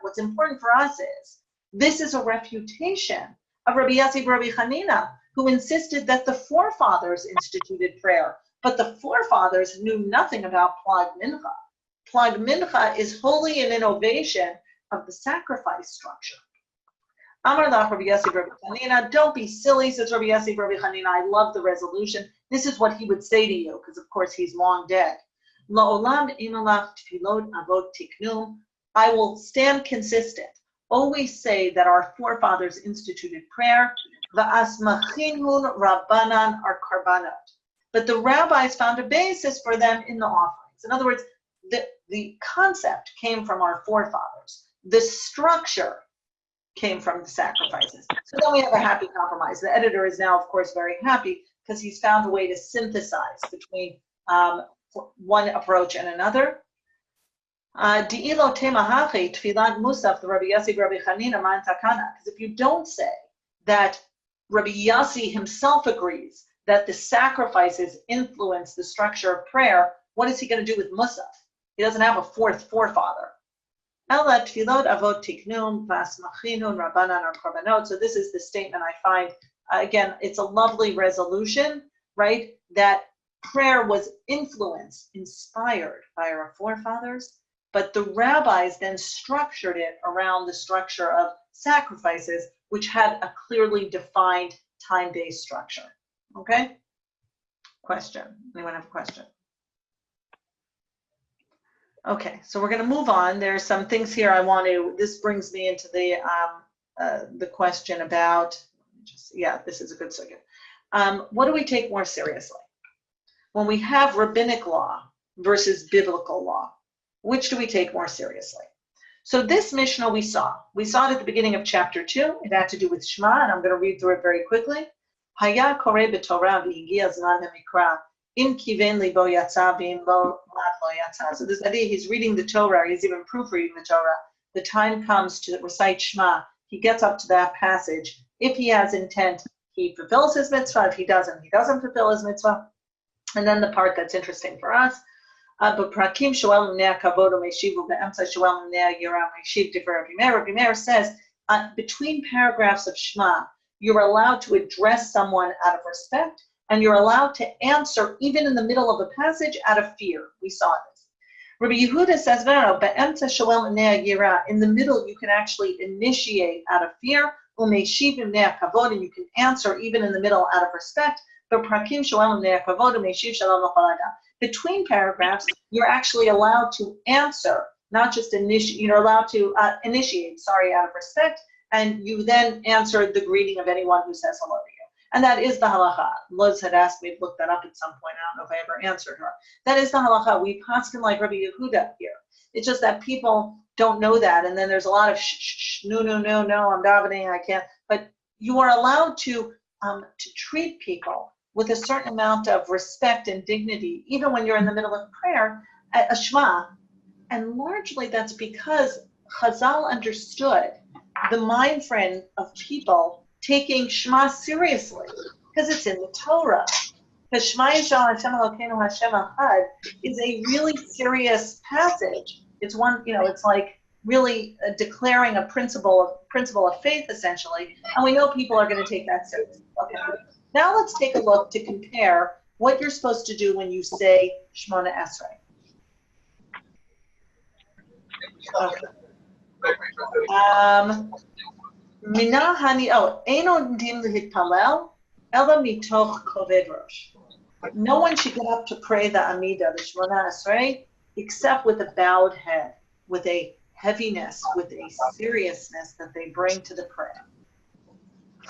Speaker 1: What's important for us is, this is a refutation of Rabbi Yassi Rabbi Chanina, who insisted that the forefathers instituted prayer, but the forefathers knew nothing about plag mincha. Plag mincha is wholly an innovation of the sacrifice structure. Amar lach Rabbi Yassi Rabbi Chanina, don't be silly, says Rabbi Yassi Rabbi Chanina. I love the resolution. This is what he would say to you, because of course he's long dead. La'olam imalach tefilot avot tiknum. I will stand consistent. Always say that our forefathers instituted prayer. Va'asmachinun rabbanan are karbanot. But the rabbis found a basis for them in the offerings. In other words, the concept came from our forefathers. The structure came from the sacrifices. So then we have a happy compromise. The editor is now, of course, very happy because he's found a way to synthesize between one approach and another. Because if you don't say that Rabbi Yassi himself agrees that the sacrifices influence the structure of prayer, what is he going to do with Musaf? He doesn't have a fourth forefather. So this is the statement I find. Again, it's a lovely resolution, right? That prayer was influenced, inspired by our forefathers, but the rabbis then structured it around the structure of sacrifices, which had a clearly defined time-based structure. Okay? Question. Anyone have a question? Okay, so we're going to move on. There's some things here I want to, this brings me into the question about, this is a good second. What do we take more seriously? When we have rabbinic law versus biblical law, which do we take more seriously? So this Mishnah we saw it at the beginning of chapter 2. It had to do with Shema, and I'm going to read through it very quickly. Haya kore b'Torah v'higia zman ha'mikra im kiven libo yatsa v'im lo lo yatsa. So this idea, he's reading the Torah, he's even proofreading the Torah. The time comes to recite Shema. He gets up to that passage. If he has intent, he fulfills his mitzvah. If he doesn't fulfill his mitzvah. And then the part that's interesting for us, Rabbi Meir says, between paragraphs of Shema, you're allowed to address someone out of respect, and you're allowed to answer even in the middle of a passage out of fear. We saw this. Rabbi Yehuda says, no, in the middle you can actually initiate out of fear, and you can answer even in the middle out of respect. Between paragraphs, you're actually allowed to answer, not just initiate, you're allowed to initiate, out of respect, and you then answer the greeting of anyone who says hello to you. And that is the halacha. Liz had asked me to look that up at some point. I don't know if I ever answered her. That is the halacha. We paskin like Rabbi Yehuda here. It's just that people don't know that, and then there's a lot of no, I'm davening, I can't. But you are allowed to treat people with a certain amount of respect and dignity, even when you're in the middle of prayer, a Shema. And largely that's because Chazal understood the mind frame of people taking Shema seriously, because it's in the Torah. Because Shema Yisrael Hashem Elokeinu Hashem Echad is a really serious passage. It's one, it's like really declaring a principle of faith, essentially. And we know people are going to take that seriously. Okay. Now let's take a look to compare what you're supposed to do when you say Shemona Esrei. Okay. Mina hani eino din lehitpalel ela mitoch koved rosh. No one should get up to pray the Amida, the Shemona Esrei, except with a bowed head, with a heaviness, with a seriousness that they bring to the prayer.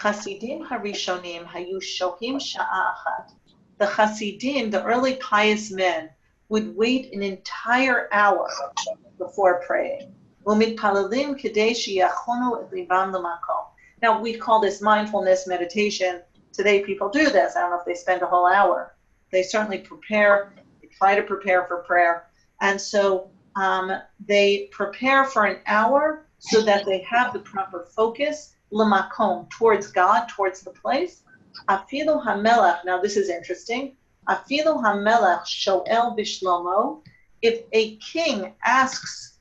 Speaker 1: Chasidim harishonim hayu shohim sha'a achat. The Chasidim, the early pious men, would wait an entire hour before praying. U'mitpalalim kadei sheyachonu et livam l'makom. Now we call this mindfulness meditation. Today people do this. I don't know if they spend a whole hour. They certainly prepare. They try to prepare for prayer, and so they prepare for an hour so that they have the proper focus. L'makom, towards God, towards the place. Afilu hamelach, now this is interesting. Afilu hamelach shoel bishlomo, if a king asks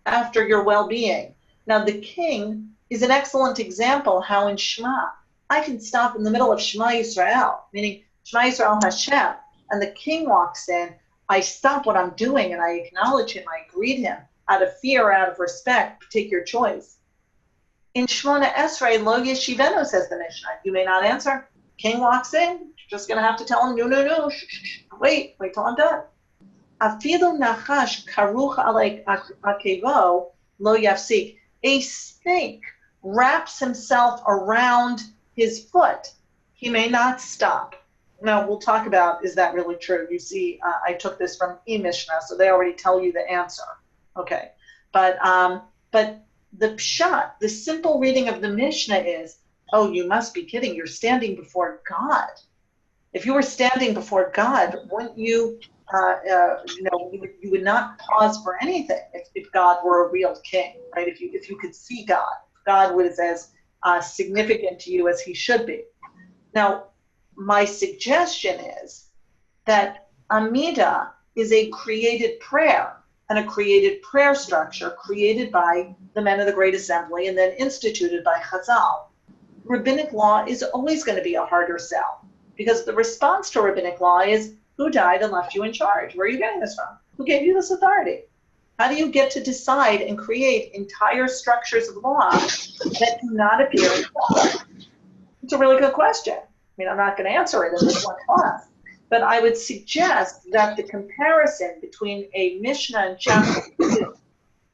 Speaker 1: after your well-being. Now the king is an excellent example how in Shema, I can stop in the middle of Shema Yisrael, meaning Shema Yisrael Hashem, and the king walks in, I stop what I'm doing and I acknowledge him, I greet him out of fear, out of respect, take your choice. In Shemona Esrei, lo yeshivenu, says the Mishnah. You may not answer. King walks in. You're just going to have to tell him, no. Wait till I'm done. Afilu nachash karuch alei akevo lo yafsik. A snake wraps himself around his foot. He may not stop. Now, we'll talk about, is that really true? You see, I took this from E-Mishnah, so they already tell you the answer. Okay. But the pshat, the simple reading of the Mishnah is, oh, you must be kidding. You're standing before God. If you were standing before God, wouldn't you, you would not pause for anything if God were a real king, right? If you could see God, God was as significant to you as he should be. Now, my suggestion is that Amida is a created prayer, and a created prayer structure created by the men of the Great Assembly and then instituted by Chazal. Rabbinic law is always going to be a harder sell because the response to rabbinic law is, who died and left you in charge? Where are you getting this from? Who gave you this authority? How do you get to decide and create entire structures of law that do not appear in law? It's a really good question. I mean, I'm not going to answer it in this one class, but I would suggest that the comparison between a Mishnah in chapter 2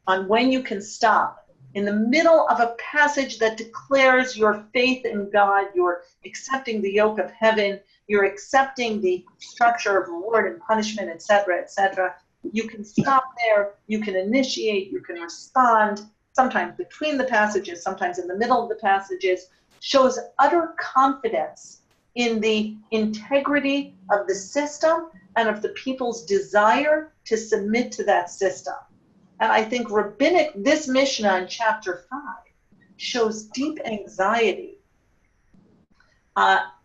Speaker 1: on when you can stop in the middle of a passage that declares your faith in God, you're accepting the yoke of heaven, you're accepting the structure of reward and punishment, etc., etc. You can stop there, you can initiate, you can respond, sometimes between the passages, sometimes in the middle of the passages, shows utter confidence in the integrity of the system and of the people's desire to submit to that system. And I think this Mishnah in chapter 5 shows deep anxiety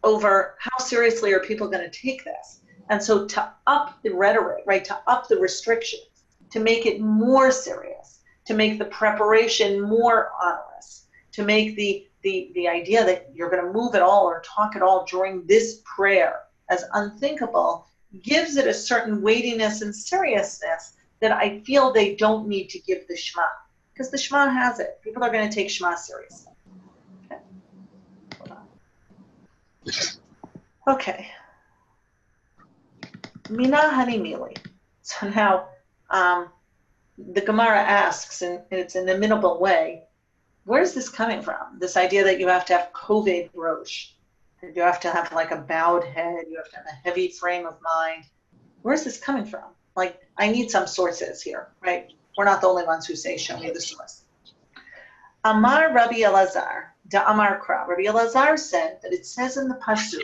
Speaker 1: over how seriously are people going to take this. And so to up the rhetoric, right, to up the restrictions, to make it more serious, to make the preparation more onerous, to make the idea that you're going to move at all or talk at all during this prayer as unthinkable, gives it a certain weightiness and seriousness that I feel they don't need to give the Shema, because the Shema has it. People are going to take Shema seriously. Okay. Hold on. Okay. Mina Hanimili. So now the Gemara asks, and it's an inimitable way, where's this coming from? This idea that you have to have Koved Rosh, that you have to have like a bowed head, you have to have a heavy frame of mind. Where's this coming from? Like, I need some sources here, right? We're not the only ones who say, show me the source. Amar Rabbi Elazar, da Amar Kra. Rabbi Elazar said that it says in the Pasuk,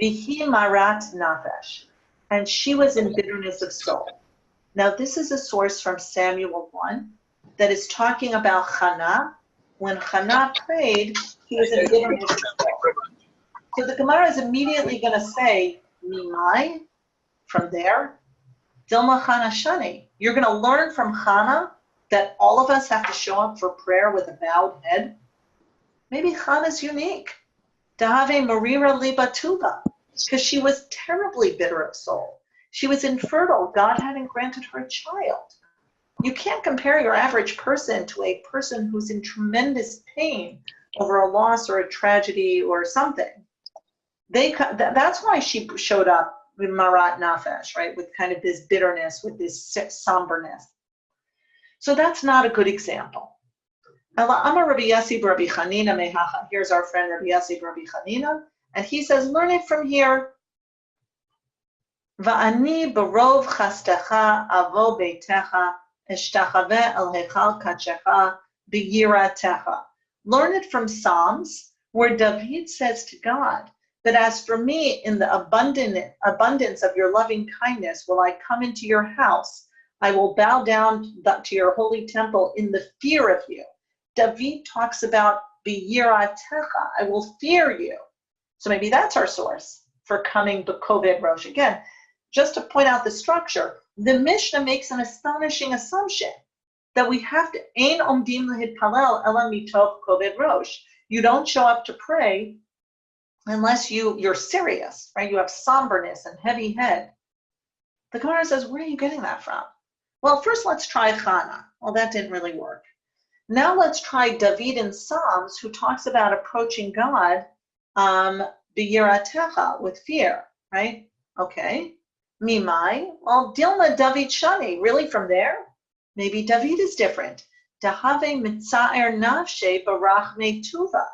Speaker 1: Vihi Marat Nafesh, and she was in bitterness of soul. Now, this is a source from Samuel 1 that is talking about Hannah. When Hannah prayed, he was in bitterness of soul. So the Gemara is immediately going to say, Mimai, from there, Dilma Chana Shani. You're going to learn from Hannah that all of us have to show up for prayer with a bowed head. Maybe Hannah's unique. Dahave Marira Liba Tuba, because she was terribly bitter of soul. She was infertile. God hadn't granted her a child. You can't compare your average person to a person who's in tremendous pain over a loss or a tragedy or something. That's why she showed up with Marat Nafesh, right? With kind of this bitterness, with this somberness. So that's not a good example. Amar Rabbi Yasi Rabbi Chanina Mehacha. Here's our friend Rabbi Yasi Rabbi Chanina, and he says, learn it from here. Va'ani barov chastecha avo beitecha eshtachave el hechal kachecha b'yiratecha. Learn it from Psalms, where David says to God, that as for me, in the abundance of your loving kindness, will I come into your house. I will bow down to your holy temple in the fear of you. David talks about b'yiratecha, I will fear you. So maybe that's our source for coming b'koved rosh. Again, just to point out the structure, the Mishnah makes an astonishing assumption that we have to, ein omdim lehitpalel ela mitov koved rosh. You don't show up to pray unless you're serious, right? You have somberness and heavy head. The Gemara says, where are you getting that from? Well, first let's try Hannah. Well, that didn't really work. Now let's try David in Psalms, who talks about approaching God b'yiratecha, with fear, right? Okay. Mimai, well, Dilma David Shani, really from there? Maybe David is different. Dahave mitzaer nafshe barachme tuva.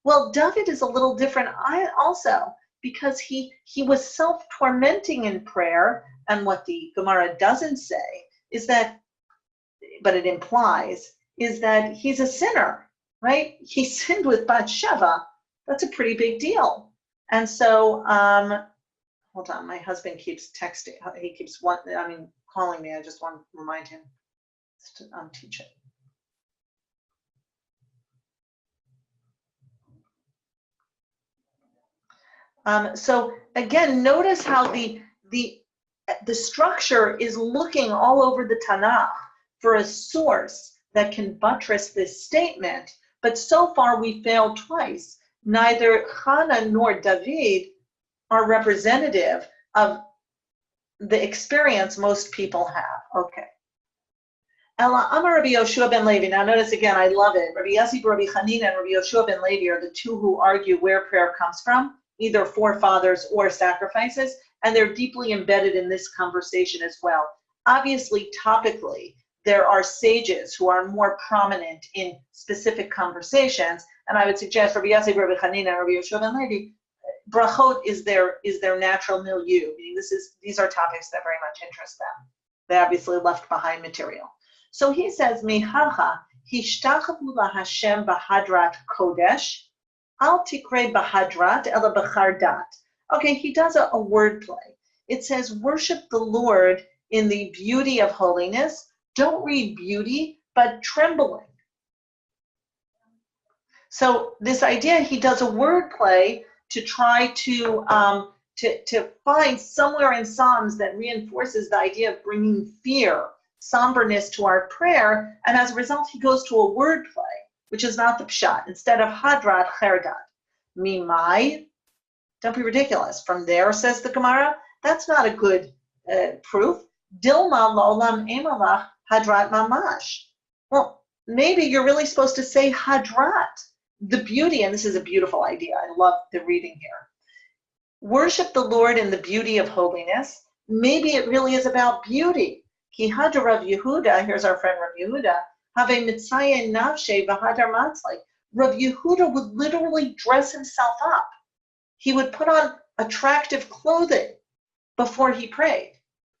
Speaker 1: Well, David is a little different also, because he was self-tormenting in prayer, and what the Gemara doesn't say is that, but it implies, is that he's a sinner, right? He sinned with Bathsheba. That's a pretty big deal. And so, hold on, my husband keeps texting. He keeps calling me. I just want to remind him to teach it. So again, notice how the structure is looking all over the Tanakh for a source that can buttress this statement, but so far we failed twice. Neither Hannah nor David are representative of the experience most people have. Okay. Ela Amar Rabbi Yoshua ben Levi. Now notice again, I love it. Rabbi Yossi, Rabbi Chanina, and Rabbi Yoshua ben Levi are the two who argue where prayer comes from, either forefathers or sacrifices, and they're deeply embedded in this conversation as well. Obviously, topically, there are sages who are more prominent in specific conversations, and I would suggest Rabbi Yossi, Rabbi Chanina, and Rabbi Yoshua ben Levi, brachot is their natural milieu, meaning these are topics that very much interest them. They obviously left behind material. So he says, Mehacha hishtachavu laHashem bahadrat kodesh, al tikre bahadrat ela b'chardat. Okay, he does a wordplay. It says, worship the Lord in the beauty of holiness. Don't read beauty, but trembling. So this idea, he does a wordplay to try to find somewhere in Psalms that reinforces the idea of bringing fear, somberness to our prayer, and as a result, he goes to a wordplay, which is not the pshat. Instead of hadrat, cherdat. Mimai, don't be ridiculous. From there, says the Gemara, that's not a good proof. Dilma lo'olam emalach hadrat mamash. Well, maybe you're really supposed to say hadrat, the beauty, and this is a beautiful idea. I love the reading here. Worship the Lord in the beauty of holiness. Maybe it really is about beauty. Ki hadar Rav Yehuda, here's our friend Rav Yehuda, have a mitzayin navshe v'hadar matzlai. Rav Yehuda would literally dress himself up. He would put on attractive clothing before he prayed.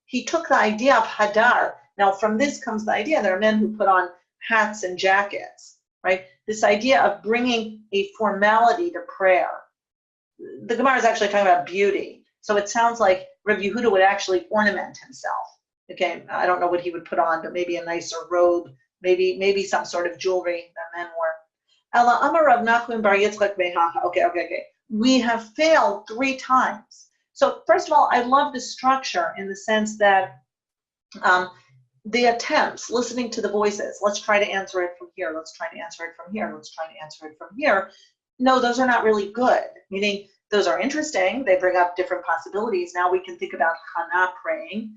Speaker 1: He took the idea of hadar. Now from this comes the idea, there are men who put on hats and jackets, right? This idea of bringing a formality to prayer. The Gemara is actually talking about beauty. So it sounds like Rav Yehuda would actually ornament himself. Okay, I don't know what he would put on, but maybe a nicer robe, maybe some sort of jewelry that men wore. Ela Amar Rav Nachman bar Yitzchak Mehacha. Okay. We have failed 3 times. So first of all, I love the structure in the sense that the attempts, listening to the voices, let's try to answer it from here, let's try to answer it from here, let's try to answer it from here. No, those are not really good, meaning those are interesting. They bring up different possibilities. Now we can think about Hannah praying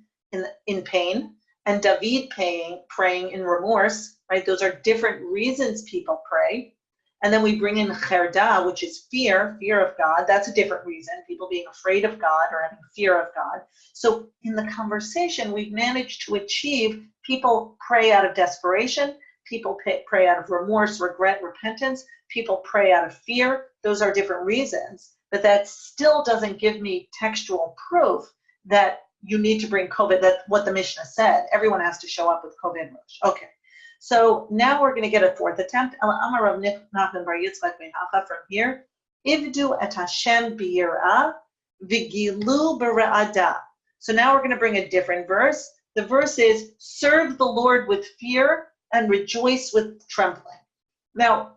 Speaker 1: in pain and David praying in remorse, right? Those are different reasons people pray. And then we bring in cherda, which is fear of God. That's a different reason, people being afraid of God or having fear of God. So in the conversation, we've managed to achieve people pray out of desperation, people pray out of remorse, regret, repentance, people pray out of fear. Those are different reasons, but that still doesn't give me textual proof that you need to bring COVID, that's what the Mishnah said. Everyone has to show up with COVID rush. Okay. So now we're going to get a 4th attempt. Amar Rav Nachman bar Yitzchak Mehacha from here. Ivdu et Hashem b'yirah v'gilu b're'ada. So now we're going to bring a different verse. The verse is, serve the Lord with fear and rejoice with trembling. Now,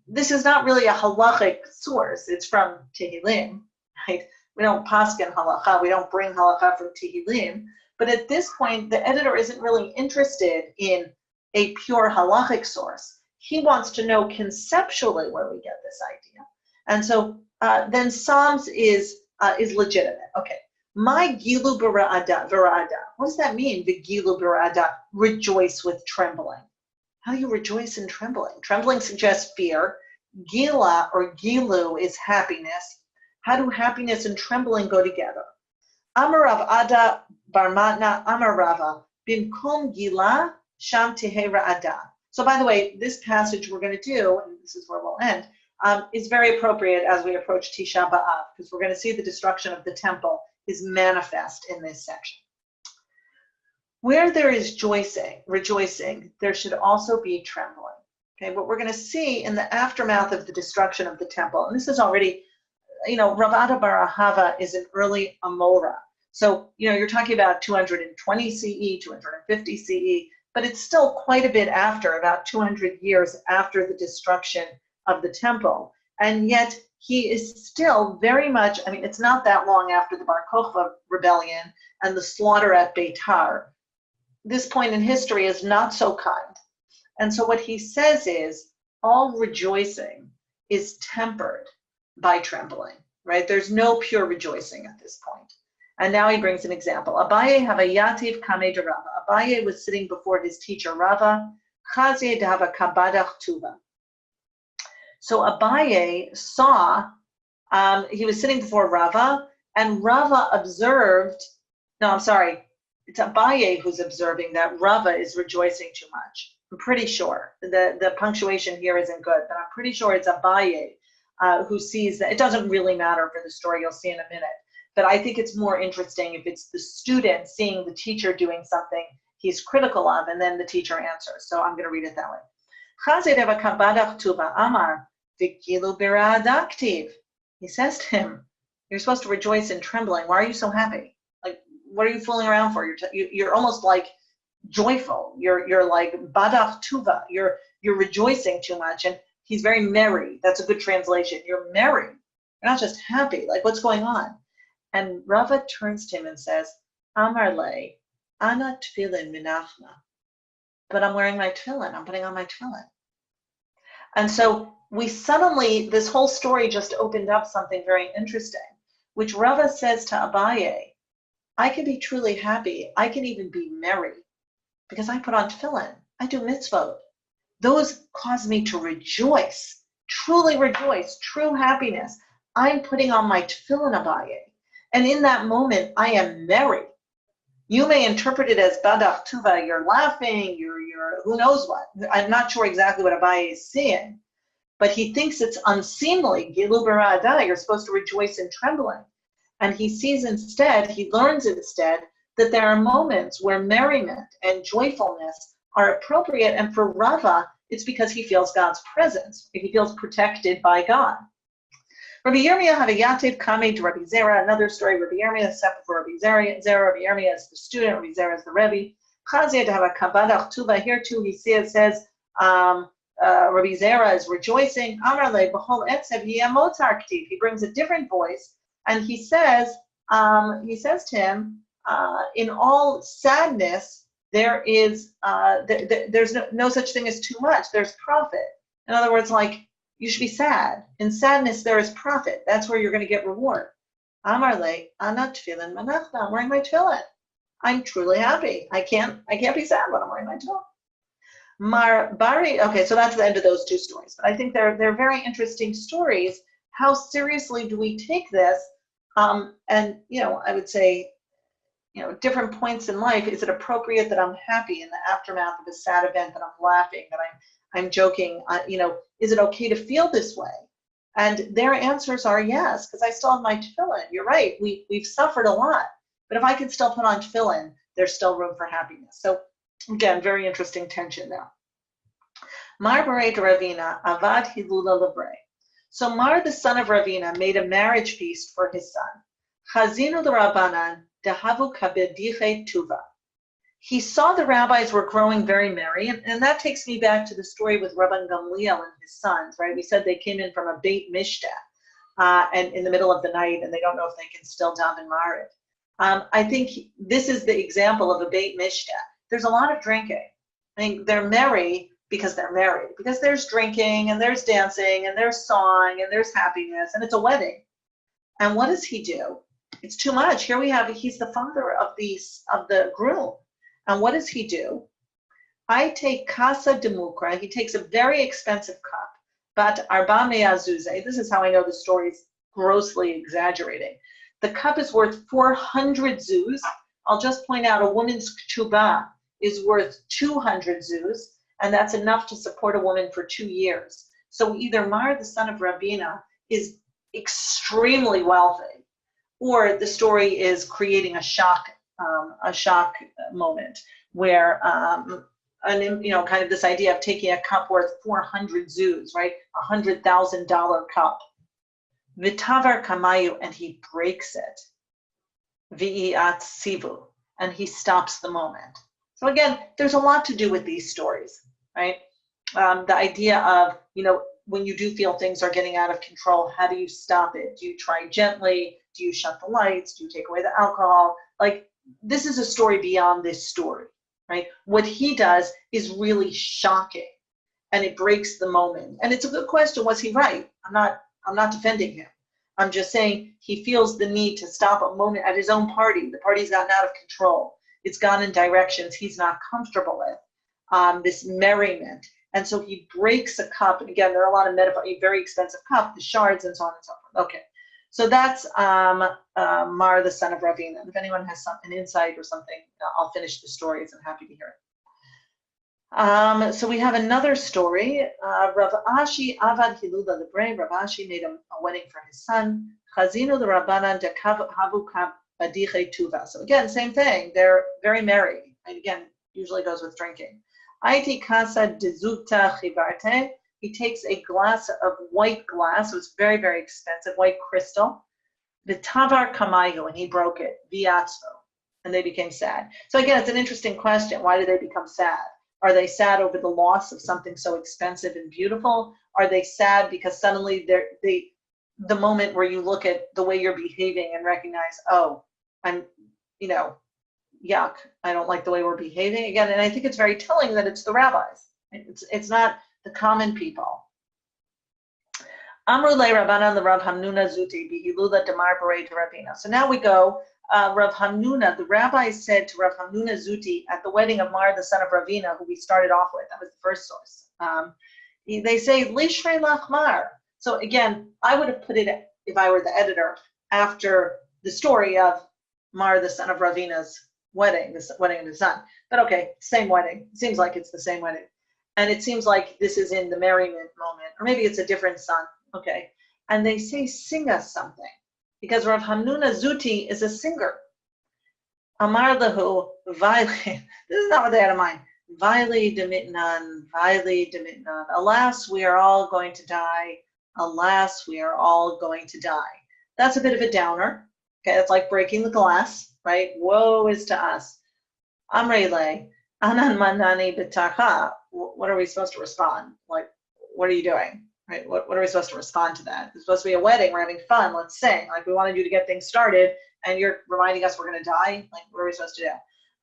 Speaker 1: this is not really a halachic source. It's from Tehillim, right? We don't paskin halacha. We don't bring halacha from Tehillim. But at this point, the editor isn't really interested in a pure halachic source. He wants to know conceptually where we get this idea. And so then Psalms is legitimate. Okay. My gilu bara'ada. What does that mean? The gilu bara'ada, rejoice with trembling. How do you rejoice in trembling? Trembling suggests fear. Gila or gilu is happiness. How do happiness and trembling go together? Amarav Ada Barmatna Amarava Bimkom Gila Sham Tehe Ra'ada. So by the way, this passage we're going to do, and this is where we'll end, is very appropriate as we approach Tisha B'Av, because we're going to see the destruction of the temple is manifest in this section. Where there is rejoicing, there should also be trembling. Okay, what we're going to see in the aftermath of the destruction of the temple, and this is already, Rav Ada bar Ahava is an early Amora. So, you're talking about 220 CE, 250 CE, but it's still quite a bit after, about 200 years after the destruction of the temple. And yet he is still very much, it's not that long after the Bar Kokhba rebellion and the slaughter at Beitar. This point in history is not so kind. And so what he says is, all rejoicing is tempered by trembling, right? There's no pure rejoicing at this point. And now he brings an example. Abaye havayativ kame de Rava. Abaye was sitting before his teacher Rava. Chaze dava kabadach tuva. So Abaye saw, he was sitting before Rava, and Rava observed, no, I'm sorry, it's Abaye who's observing that Rava is rejoicing too much. I'm pretty sure. The punctuation here isn't good, but I'm pretty sure it's Abaye who sees that. It doesn't really matter for the story, you'll see in a minute. But I think it's more interesting if it's the student seeing the teacher doing something he's critical of, and then the teacher answers. So I'm going to read it that way. He says to him, you're supposed to rejoice in trembling. Why are you so happy? Like, what are you fooling around for? You're almost like joyful. You're like badach tuva. You're rejoicing too much. And he's very merry. That's a good translation. You're merry. You're not just happy. Like, what's going on? And Rava turns to him and says, Amar le, ana tefillin minachna. But I'm wearing my tefillin. I'm putting on my tefillin. And so we suddenly, this whole story just opened up something very interesting, which Rava says to Abaye, I can be truly happy. I can even be merry because I put on tefillin. I do mitzvot. Those cause me to rejoice, truly rejoice, true happiness. I'm putting on my tefillin, Abaye. And in that moment, I am merry. You may interpret it as badach tuva, you're laughing, you're who knows what. I'm not sure exactly what Abaye is seeing, but he thinks it's unseemly. Gilu barada, you're supposed to rejoice in trembling. And he sees instead, he learns instead, that there are moments where merriment and joyfulness are appropriate. And for Rava, it's because he feels God's presence. He feels protected by God. Rabbi Yirmiyah had a yativ kame to Rabbi Zera. Another story, Rabbi Yirmiyah sat before Rabbi Zera. Rabbi Yirmiyah is the student, Rabbi Zera is the Rebbe. Chazia to have a kabadach tuva. Here too, he says, Rabbi Zera is rejoicing. Amar le b'chol etzev yiyamotz ktiv. He brings a different voice, and he says to him, in all sadness, there is there's no such thing as too much. There's profit. In other words, like, you should be sad. In sadness, there is profit. That's where you're going to get reward. Amar le, ana tefillin manachna. I'm wearing my tefillin. I'm truly happy. I can't be sad when I'm wearing my tefillin. Mar bari. Okay, so that's the end of those two stories. But I think they're very interesting stories. How seriously do we take this? And I would say, different points in life. Is it appropriate that I'm happy in the aftermath of a sad event, that I'm laughing, that I'm joking? Is it okay to feel this way? And their answers are yes, because I still have my tefillin. You're right. We've suffered a lot, but if I can still put on tefillin, there's still room for happiness. So again, very interesting tension there. Mar Barei de Ravina avad hilula lebrei. So Mar, the son of Ravina, made a marriage feast for his son. Chazinu the Rabbanan dehavu kabediche tuva. He saw the rabbis were growing very merry, and that takes me back to the story with Rabban Gamliel and his sons, right? We said they came in from a Beit Mishtah, and in the middle of the night, and they don't know if they can still daven Mariv. I think this is the example of a Beit Mishtah. There's a lot of drinking. I think they're merry because they're merry, because there's drinking, and there's dancing, and there's song, and there's happiness, and it's a wedding. And what does he do? It's too much. Here we have, he's the father of the groom. And what does he do? I take kasa de mukra. He takes a very expensive cup, but arba mea zuzeh. This is how I know the story is grossly exaggerating. The cup is worth 400 zuz. I'll just point out a woman's ktubah is worth 200 zuz, and that's enough to support a woman for 2 years. So either Mar, the son of Ravina, is extremely wealthy, or the story is creating a shock moment where, kind of this idea of taking a cup worth 400 zuz, right? $100,000 cup. Vitavar kamayu, and he breaks it. V'iat sivu, and he stops the moment. So again, there's a lot to do with these stories, right? The idea of, when you do feel things are getting out of control, how do you stop it? Do you try gently? Do you shut the lights? Do you take away the alcohol? Like, this is a story beyond this story, right? What he does is really shocking, and it breaks the moment. And it's a good question. Was he right? I'm not defending him. I'm just saying he feels the need to stop a moment at his own party. The party's gotten out of control. It's gone in directions he's not comfortable with, this merriment. And so he breaks a cup. And again, there are a lot of metaphors, a very expensive cup, the shards, and so on and so forth. Okay. So that's Mar, the son of Ravina. If anyone has an insight or something, I'll finish the stories. I'm happy to hear it. So we have another story. Rav Ashi Avad Hiluda Lebre. Rav Ashi made a wedding for his son. Chazinu the Rabbanan de Havu Kab Adiche Tuva. So again, same thing. They're very merry. And again, usually goes with drinking. Aiti Casa de Zukta Chibarte. He takes a glass of white glass, so it's very, very expensive, white crystal. The Tavar Kamayu, and he broke it. Viatzvo. And they became sad. So again, it's an interesting question. Why do they become sad? Are they sad over the loss of something so expensive and beautiful? Are they sad because suddenly the moment where you look at the way you're behaving and recognize, oh, I'm, yuck, I don't like the way we're behaving again. And I think it's very telling that it's the rabbis. It's not the common people. Amru le Rabbanan le Rav Hamnuna Zuti bihilula demar berei Rabina. So now we go. Rav Hamnuna, the rabbi said to Rav Hamnuna Zuti at the wedding of Mar, the son of Ravina, who we started off with. That was the first source. They say lishrei lach Mar. So again, I would have put it, if I were the editor, after the story of Mar, the son of Ravina's wedding, the wedding of his son. But okay, same wedding. It seems like it's the same wedding. And it seems like this is in the merriment moment, or maybe it's a different son. Okay. And they say, sing us something. Because Rav Hamnuna Zuti is a singer. Amar lahu, this is not what they had in mind. Vaili demitnan, vaili demitnan. Alas, we are all going to die. Alas, we are all going to die. That's a bit of a downer. Okay, it's like breaking the glass, right? Woe is to us. Amrele, anan manani b'tacha. What are we supposed to respond? Like, what are you doing? Right? What are we supposed to respond to that? It's supposed to be a wedding. We're having fun. Let's sing. Like, we wanted you to get things started, and you're reminding us we're going to die. Like, what are we supposed to do?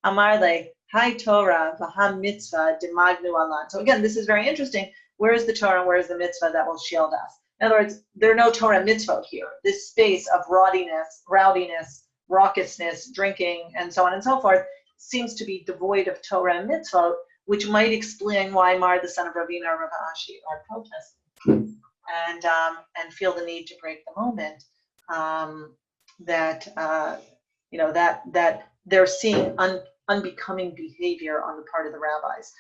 Speaker 1: Amarle, hi Torah, v'ham mitzvah, demagnu alan. So again, this is very interesting. Where is the Torah and where is the mitzvah that will shield us? In other words, there are no Torah mitzvot here. This space of rowdiness, raucousness, drinking, and so on and so forth seems to be devoid of Torah and mitzvot, which might explain why Mar, the son of Ravina, or Rav Ashi are protesting and feel the need to break the moment that they're seeing unbecoming behavior on the part of the rabbis.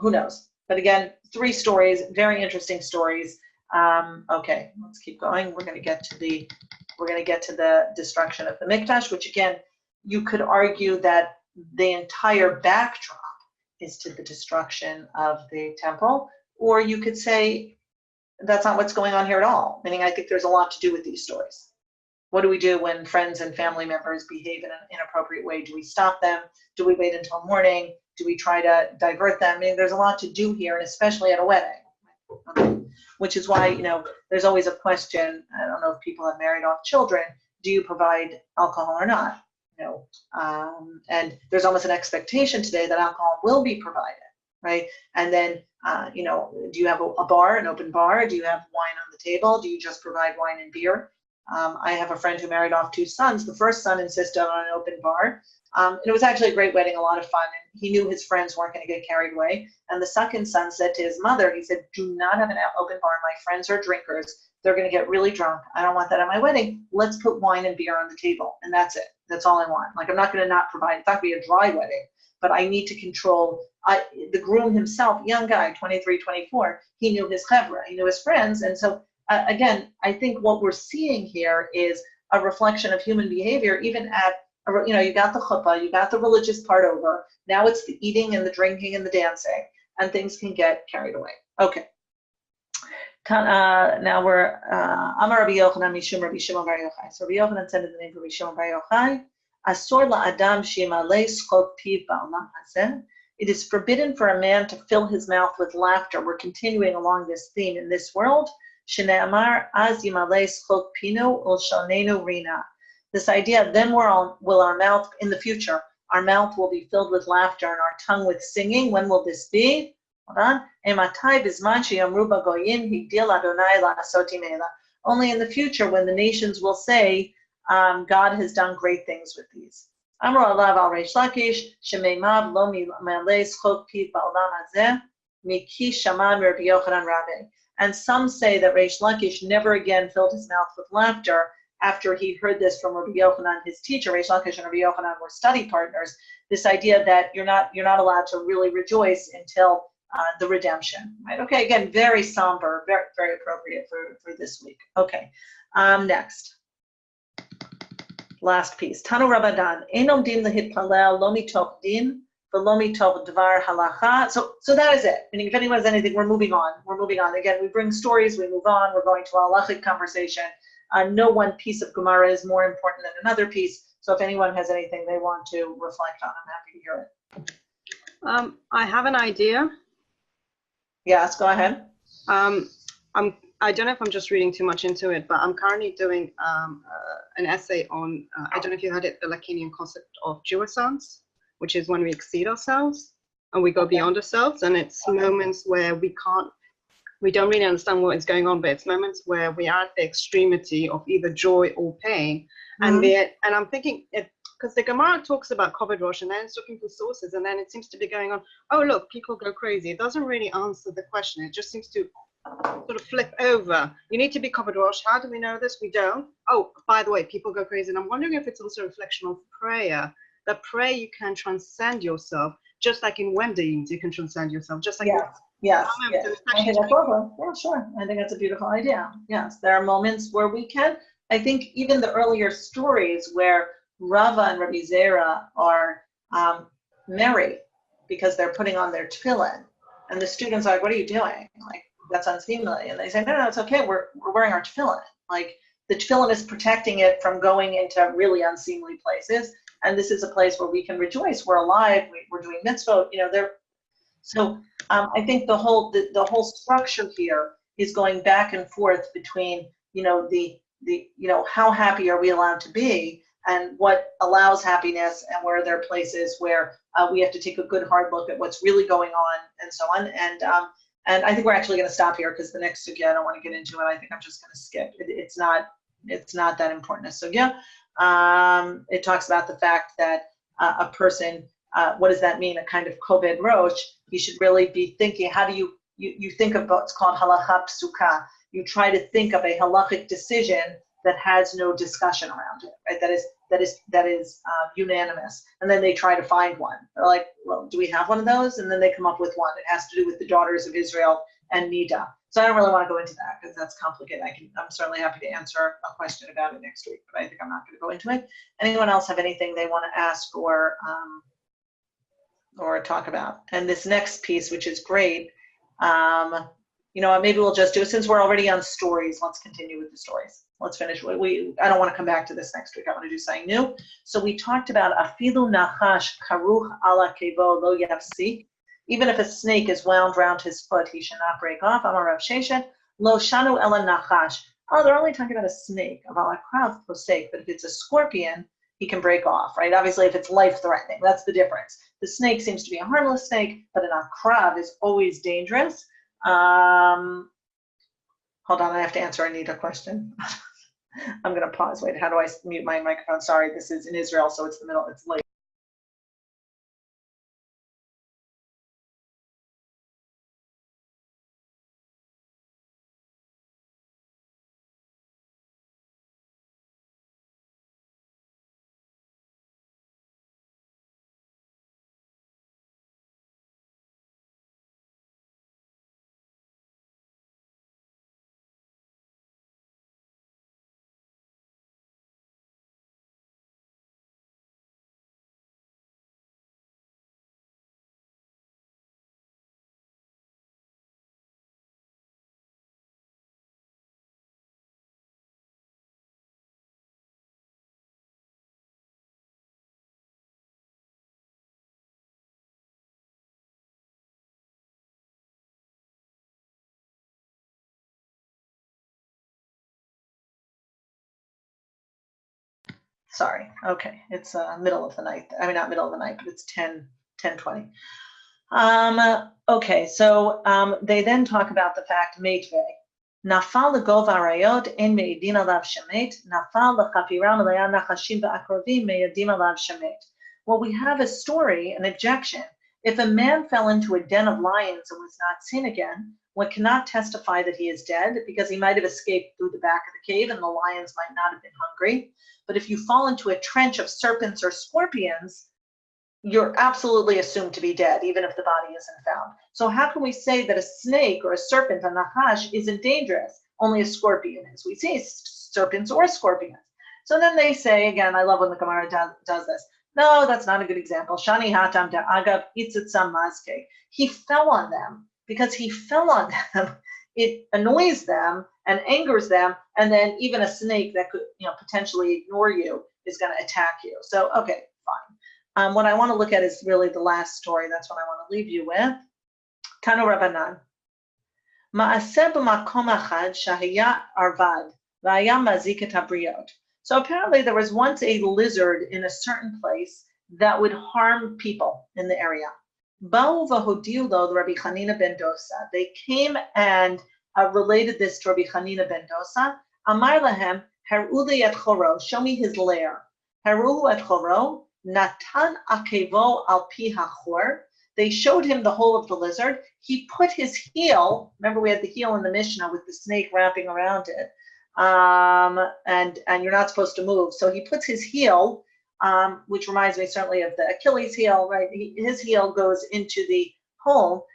Speaker 1: Who knows? But again, 3 stories, very interesting stories. Okay, let's keep going. We're going to get to the destruction of the Mikdash, which again, you could argue that the entire backdrop is to the destruction of the temple, or you could say that's not what's going on here at all. Meaning, I think there's a lot to do with these stories. What do we do when friends and family members behave in an inappropriate way? Do we stop them? Do we wait until morning? Do we try to divert them? I mean, there's a lot to do here, and especially at a wedding. Okay. Which is why, there's always a question. I don't know if people have married off children. Do you provide alcohol or not? And there's almost an expectation today that alcohol will be provided, right? And then, do you have a bar, an open bar? Do you have wine on the table? Do you just provide wine and beer? I have a friend who married off 2 sons. The first son insisted on an open bar. And it was actually a great wedding, a lot of fun. And he knew his friends weren't going to get carried away. And the second son said to his mother, he said, do not have an open bar. My friends are drinkers. They're going to get really drunk. I don't want that at my wedding. Let's put wine and beer on the table. And that's it. That's all I want. Like, I'm not going to not provide. It's not going to be a dry wedding, but I need to control. The groom himself, young guy, 23, 24, he knew his chevra, he knew his friends. And so, again, I think what we're seeing here is a reflection of human behavior, even at, you got the chuppah, you got the religious part over. Now it's the eating and the drinking and the dancing, and things can get carried away. Okay. Now we're Amar Rabbi Yochanan Mishum Rabbi Shimon Bar Yochai. So Rabbi Yochanan said in the name of Rabbi Shimon Bar Yochai, Asor la'adam shemalei schot piv ba'olam hazeh. It is forbidden for a man to fill his mouth with laughter. We're continuing along this theme in this world. Shne'amar az yimalei schot pinu ulshanenu rina. This idea, then will our mouth, in the future, our mouth will be filled with laughter and our tongue with singing. When will this be? Hold on. only in the future when the nations will say, God has done great things with these. Amar alav al Reish Lakish, shemeimav lo milei schok piv ba'olam hazeh, miki shaman Rabbi Yochanan Rabbi. And some say that Reish Lakish never again filled his mouth with laughter after he heard this from Rabbi Yochanan, his teacher. Reish Lakish and Rabbi Yochanan were study partners. This idea that you're not allowed to really rejoice until the redemption, right? Okay, again, very somber, very, very appropriate for this week. Okay, next. Last piece. Tanu Rabbanan. Ein omdim lehitpalel lo mitoch din v'lo mitoch dvar halacha. So that is it. Meaning, if anyone has anything, we're moving on. We're moving on. Again, we bring stories, we move on. We're going to a halachic conversation. No one piece of Gemara is more important than another piece. So if anyone has anything they want to reflect on, I'm happy to hear it.
Speaker 3: I have an idea.
Speaker 1: Yes, go ahead.
Speaker 3: I don't know if I'm just reading too much into it, but I'm currently doing an essay on, I don't know if you heard it, the Lacanian concept of jouissance, which is when we exceed ourselves and we go beyond ourselves. And it's moments where we don't really understand what is going on, but it's moments where we are at the extremity of either joy or pain. And I'm thinking, because the Gemara talks about Koved Rosh, and then it's looking for sources, and then it seems to be going on, oh, look, people go crazy. It doesn't really answer the question. It just seems to sort of flip over. You need to be Koved Rosh. How do we know this? We don't. Oh, by the way, people go crazy. And I'm wondering if it's also a reflection of prayer. That prayer, you can transcend yourself, just like in Wendy, you can transcend yourself, just like
Speaker 1: Yes. I think that's awesome. Yeah, sure. I think that's a beautiful idea. Yes, there are moments where we can. I think even the earlier stories where Rava and Rabbi Zera are merry because they're putting on their tefillin, and the students are like, "What are you doing? Like, that's unseemly." And they say, "No, it's okay. We're wearing our tefillin. Like, the tefillin is protecting it from going into really unseemly places, and this is a place where we can rejoice. We're alive. We're doing mitzvot. So I think the whole structure here is going back and forth between how happy are we allowed to be, and what allows happiness, and where there are places where we have to take a good hard look at what's really going on, and so on. And I think we're actually going to stop here because the next sugya I don't want to get into it. I think I'm just going to skip. It's not that important. So it talks about the fact that a person, what does that mean? A kind of koved rosh. You should really be thinking. How do you think of what's called halacha psuka? You try to think of a halachic decision that has no discussion around it, right? That is unanimous. And then they try to find one. They're like, well, do we have one of those? And then they come up with one. It has to do with the daughters of Israel and Nida. So I don't really want to go into that because that's complicated. I'm certainly happy to answer a question about it next week, but I think I'm not going to go into it. Anyone else have anything they want to ask or talk about? And this next piece, which is great, maybe we'll just do it since we're already on stories. Let's continue with the stories. Let's finish. I don't want to come back to this next week. I want to do something new. So we talked about afilu nachash karuch ala kevo lo yafsi. Even if a snake is wound round his foot, he should not break off. Amar Rav Sheshet lo shanu ela nachash. Oh, they're only talking about a snake. Aval akrav posek. But if it's a scorpion, he can break off, right? Obviously, if it's life-threatening, that's the difference. The snake seems to be a harmless snake, but an akrav is always dangerous. Hold on, I have to answer Anita question. I'm going to pause. Wait, how do I mute my microphone? Sorry, this is in Israel, so it's late. Sorry. Okay, it's middle of the night. I mean, not middle of the night, but it's 10:20. Okay, so they then talk about the fact, Meitvei. Nafal legova arayot en me'edin alav shemet. Nafal lechapira melaya nachashim ve'akrovim me'edim alav shemet. Well, we have a story, an objection. If a man fell into a den of lions and was not seen again, one cannot testify that he is dead because he might have escaped through the back of the cave and the lions might not have been hungry. But if you fall into a trench of serpents or scorpions, you're absolutely assumed to be dead, even if the body isn't found. So how can we say that a snake or a serpent, a nachash, isn't dangerous? Only a scorpion is. We say serpents or scorpions. So then they say, again, I love when the Gemara does this. No, that's not a good example. Shani hatam da'agav itzitzam mazke. He fell on them. Because he fell on them, it annoys them and angers them, and then even a snake that could, potentially ignore you is going to attack you. So, okay, fine. What I want to look at is really the last story. That's what I want to leave you with. Tanu Rabbanan. Ma'aseh b'makom achad shahaya arvad v'haya mazik et habriot. So apparently there was once a lizard in a certain place that would harm people in the area. Ba'u v'hodiu lo Rabbi Chanina ben Dosa. They came and related this to Rabbi Chanina ben Dosa. Amar lahem, haru li et choro, show me his lair. Haru et choro, natan akevo al pi hachor. They showed him the hole of the lizard. He put his heel, remember we had the heel in the Mishnah with the snake wrapping around it, and you're not supposed to move. So he puts his heel, which reminds me certainly of the Achilles heel, right? His heel goes into the hole.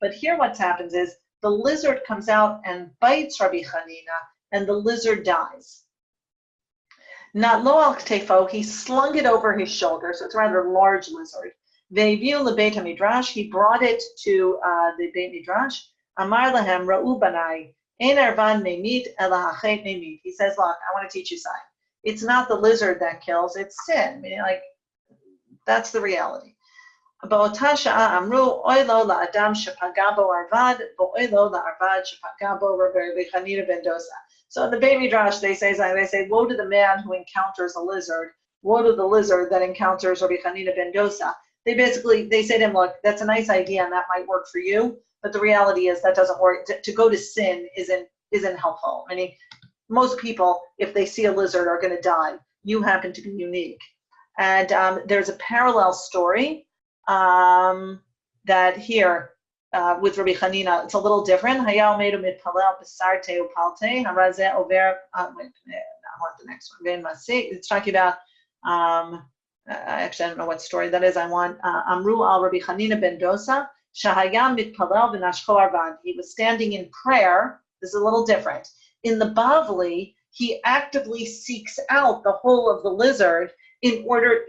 Speaker 1: But here what happens is the lizard comes out and bites Rabbi Chanina, and the lizard dies. Not lo al ktefo, he slung it over his shoulder, so it's a rather large lizard. Ve'viu lebeit midrash, he brought it to the Beit Midrash. Amar lahem ra'u banai, ein arvan memit ela hachet memit. He says, look, I want to teach you something. It's not the lizard that kills, it's sin. Meaning, that's the reality. Ba'ota sha'a amru, oy lo la'adam shepaga bo arvad, bo'oy lo la'arvad shepaga bo Rabbi Chanina ben Dosa. So in the Beit Midrash, they say, woe to the man who encounters a lizard, woe to the lizard that encounters Rabbi Chanina ben Dosa. They say to him, look, that's a nice idea and that might work for you, but the reality is that doesn't work. To go to sin isn't helpful. I mean, most people, if they see a lizard, are going to die. You happen to be unique. And there's a parallel story that here, with Rabbi Chanina, it's a little different. I want the next one. It's talking about, actually, I don't know what story that is. I want Amru al Rabbi Chanina ben Dosa, Shahaya mitpalel v'nashcho arvad. He was standing in prayer. This is a little different. In the Bavli, he actively seeks out the hole of the lizard in order,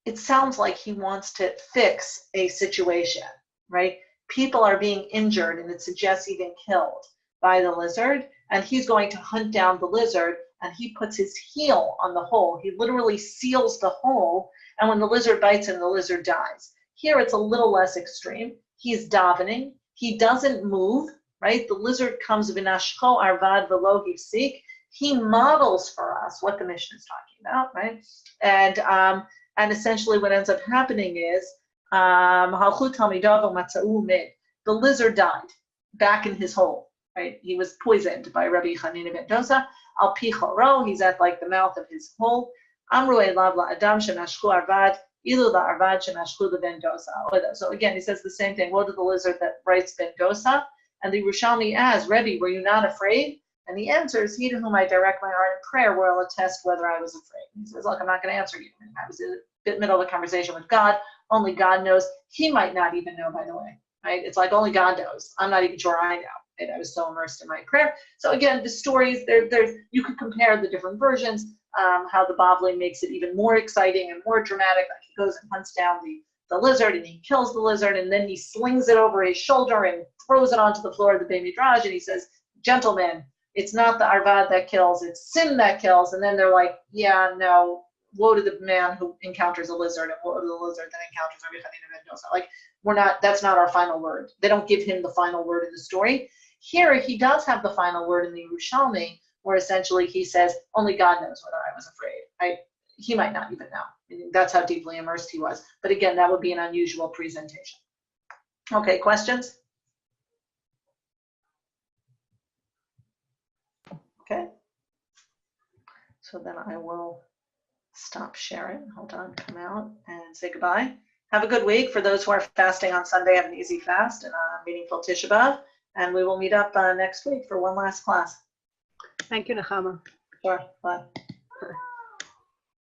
Speaker 1: it sounds like he wants to fix a situation, right? People are being injured and it suggests even killed by the lizard, and he's going to hunt down the lizard, and he puts his heel on the hole. He literally seals the hole, and when the lizard bites him, the lizard dies. Here it's a little less extreme. He's davening. He doesn't move, right? The lizard comes v'nashcho arvad v'lo hifsik. He models for us what the Mishnah is talking about, right? And essentially what ends up happening is the lizard died back in his hole, right? He was poisoned by Rabbi Chanina ben Dosa. Al pi choro, he's at the mouth of his hole. Amru elav la'adam shenashchu arvad, ilu la'arvad shenashchu ben Dosa. So again, he says the same thing. Woe to the lizard that bites ben Dosa. And the Yerushalmi asks, Rebbe, were you not afraid? And he answers, he to whom I direct my heart in prayer will attest whether I was afraid. He says, look, I'm not going to answer you. I was in the middle of a conversation with God. Only God knows. He might not even know, by the way, right? It's like only God knows. I'm not even sure I know. Right? I was so immersed in my prayer. So again, the stories, you could compare the different versions, how the Bavli makes it even more exciting and more dramatic. Like he goes and hunts down the lizard and he kills the lizard and then he slings it over his shoulder and throws it onto the floor of the Beit Midrash and he says, gentlemen, it's not the arvad that kills, it's sin that kills. And then they're like, yeah, no, woe to the man who encounters a lizard and woe to the lizard that encounters Rabbi Chanina ben Dosa. That's not our final word. They don't give him the final word in the story. Here, he does have the final word in the Yerushalmi, where essentially he says, only God knows whether I was afraid, right? He might not even know. I mean, that's how deeply immersed he was. But again, that would be an unusual presentation. Okay, questions? So then I will stop sharing. Hold on, come out and say goodbye. Have a good week. For those who are fasting on Sunday, have an easy fast and a meaningful Tisha B'Av. And we will meet up next week for one last class.
Speaker 3: Thank you, Nechama.
Speaker 1: Sure, bye.
Speaker 3: Bye.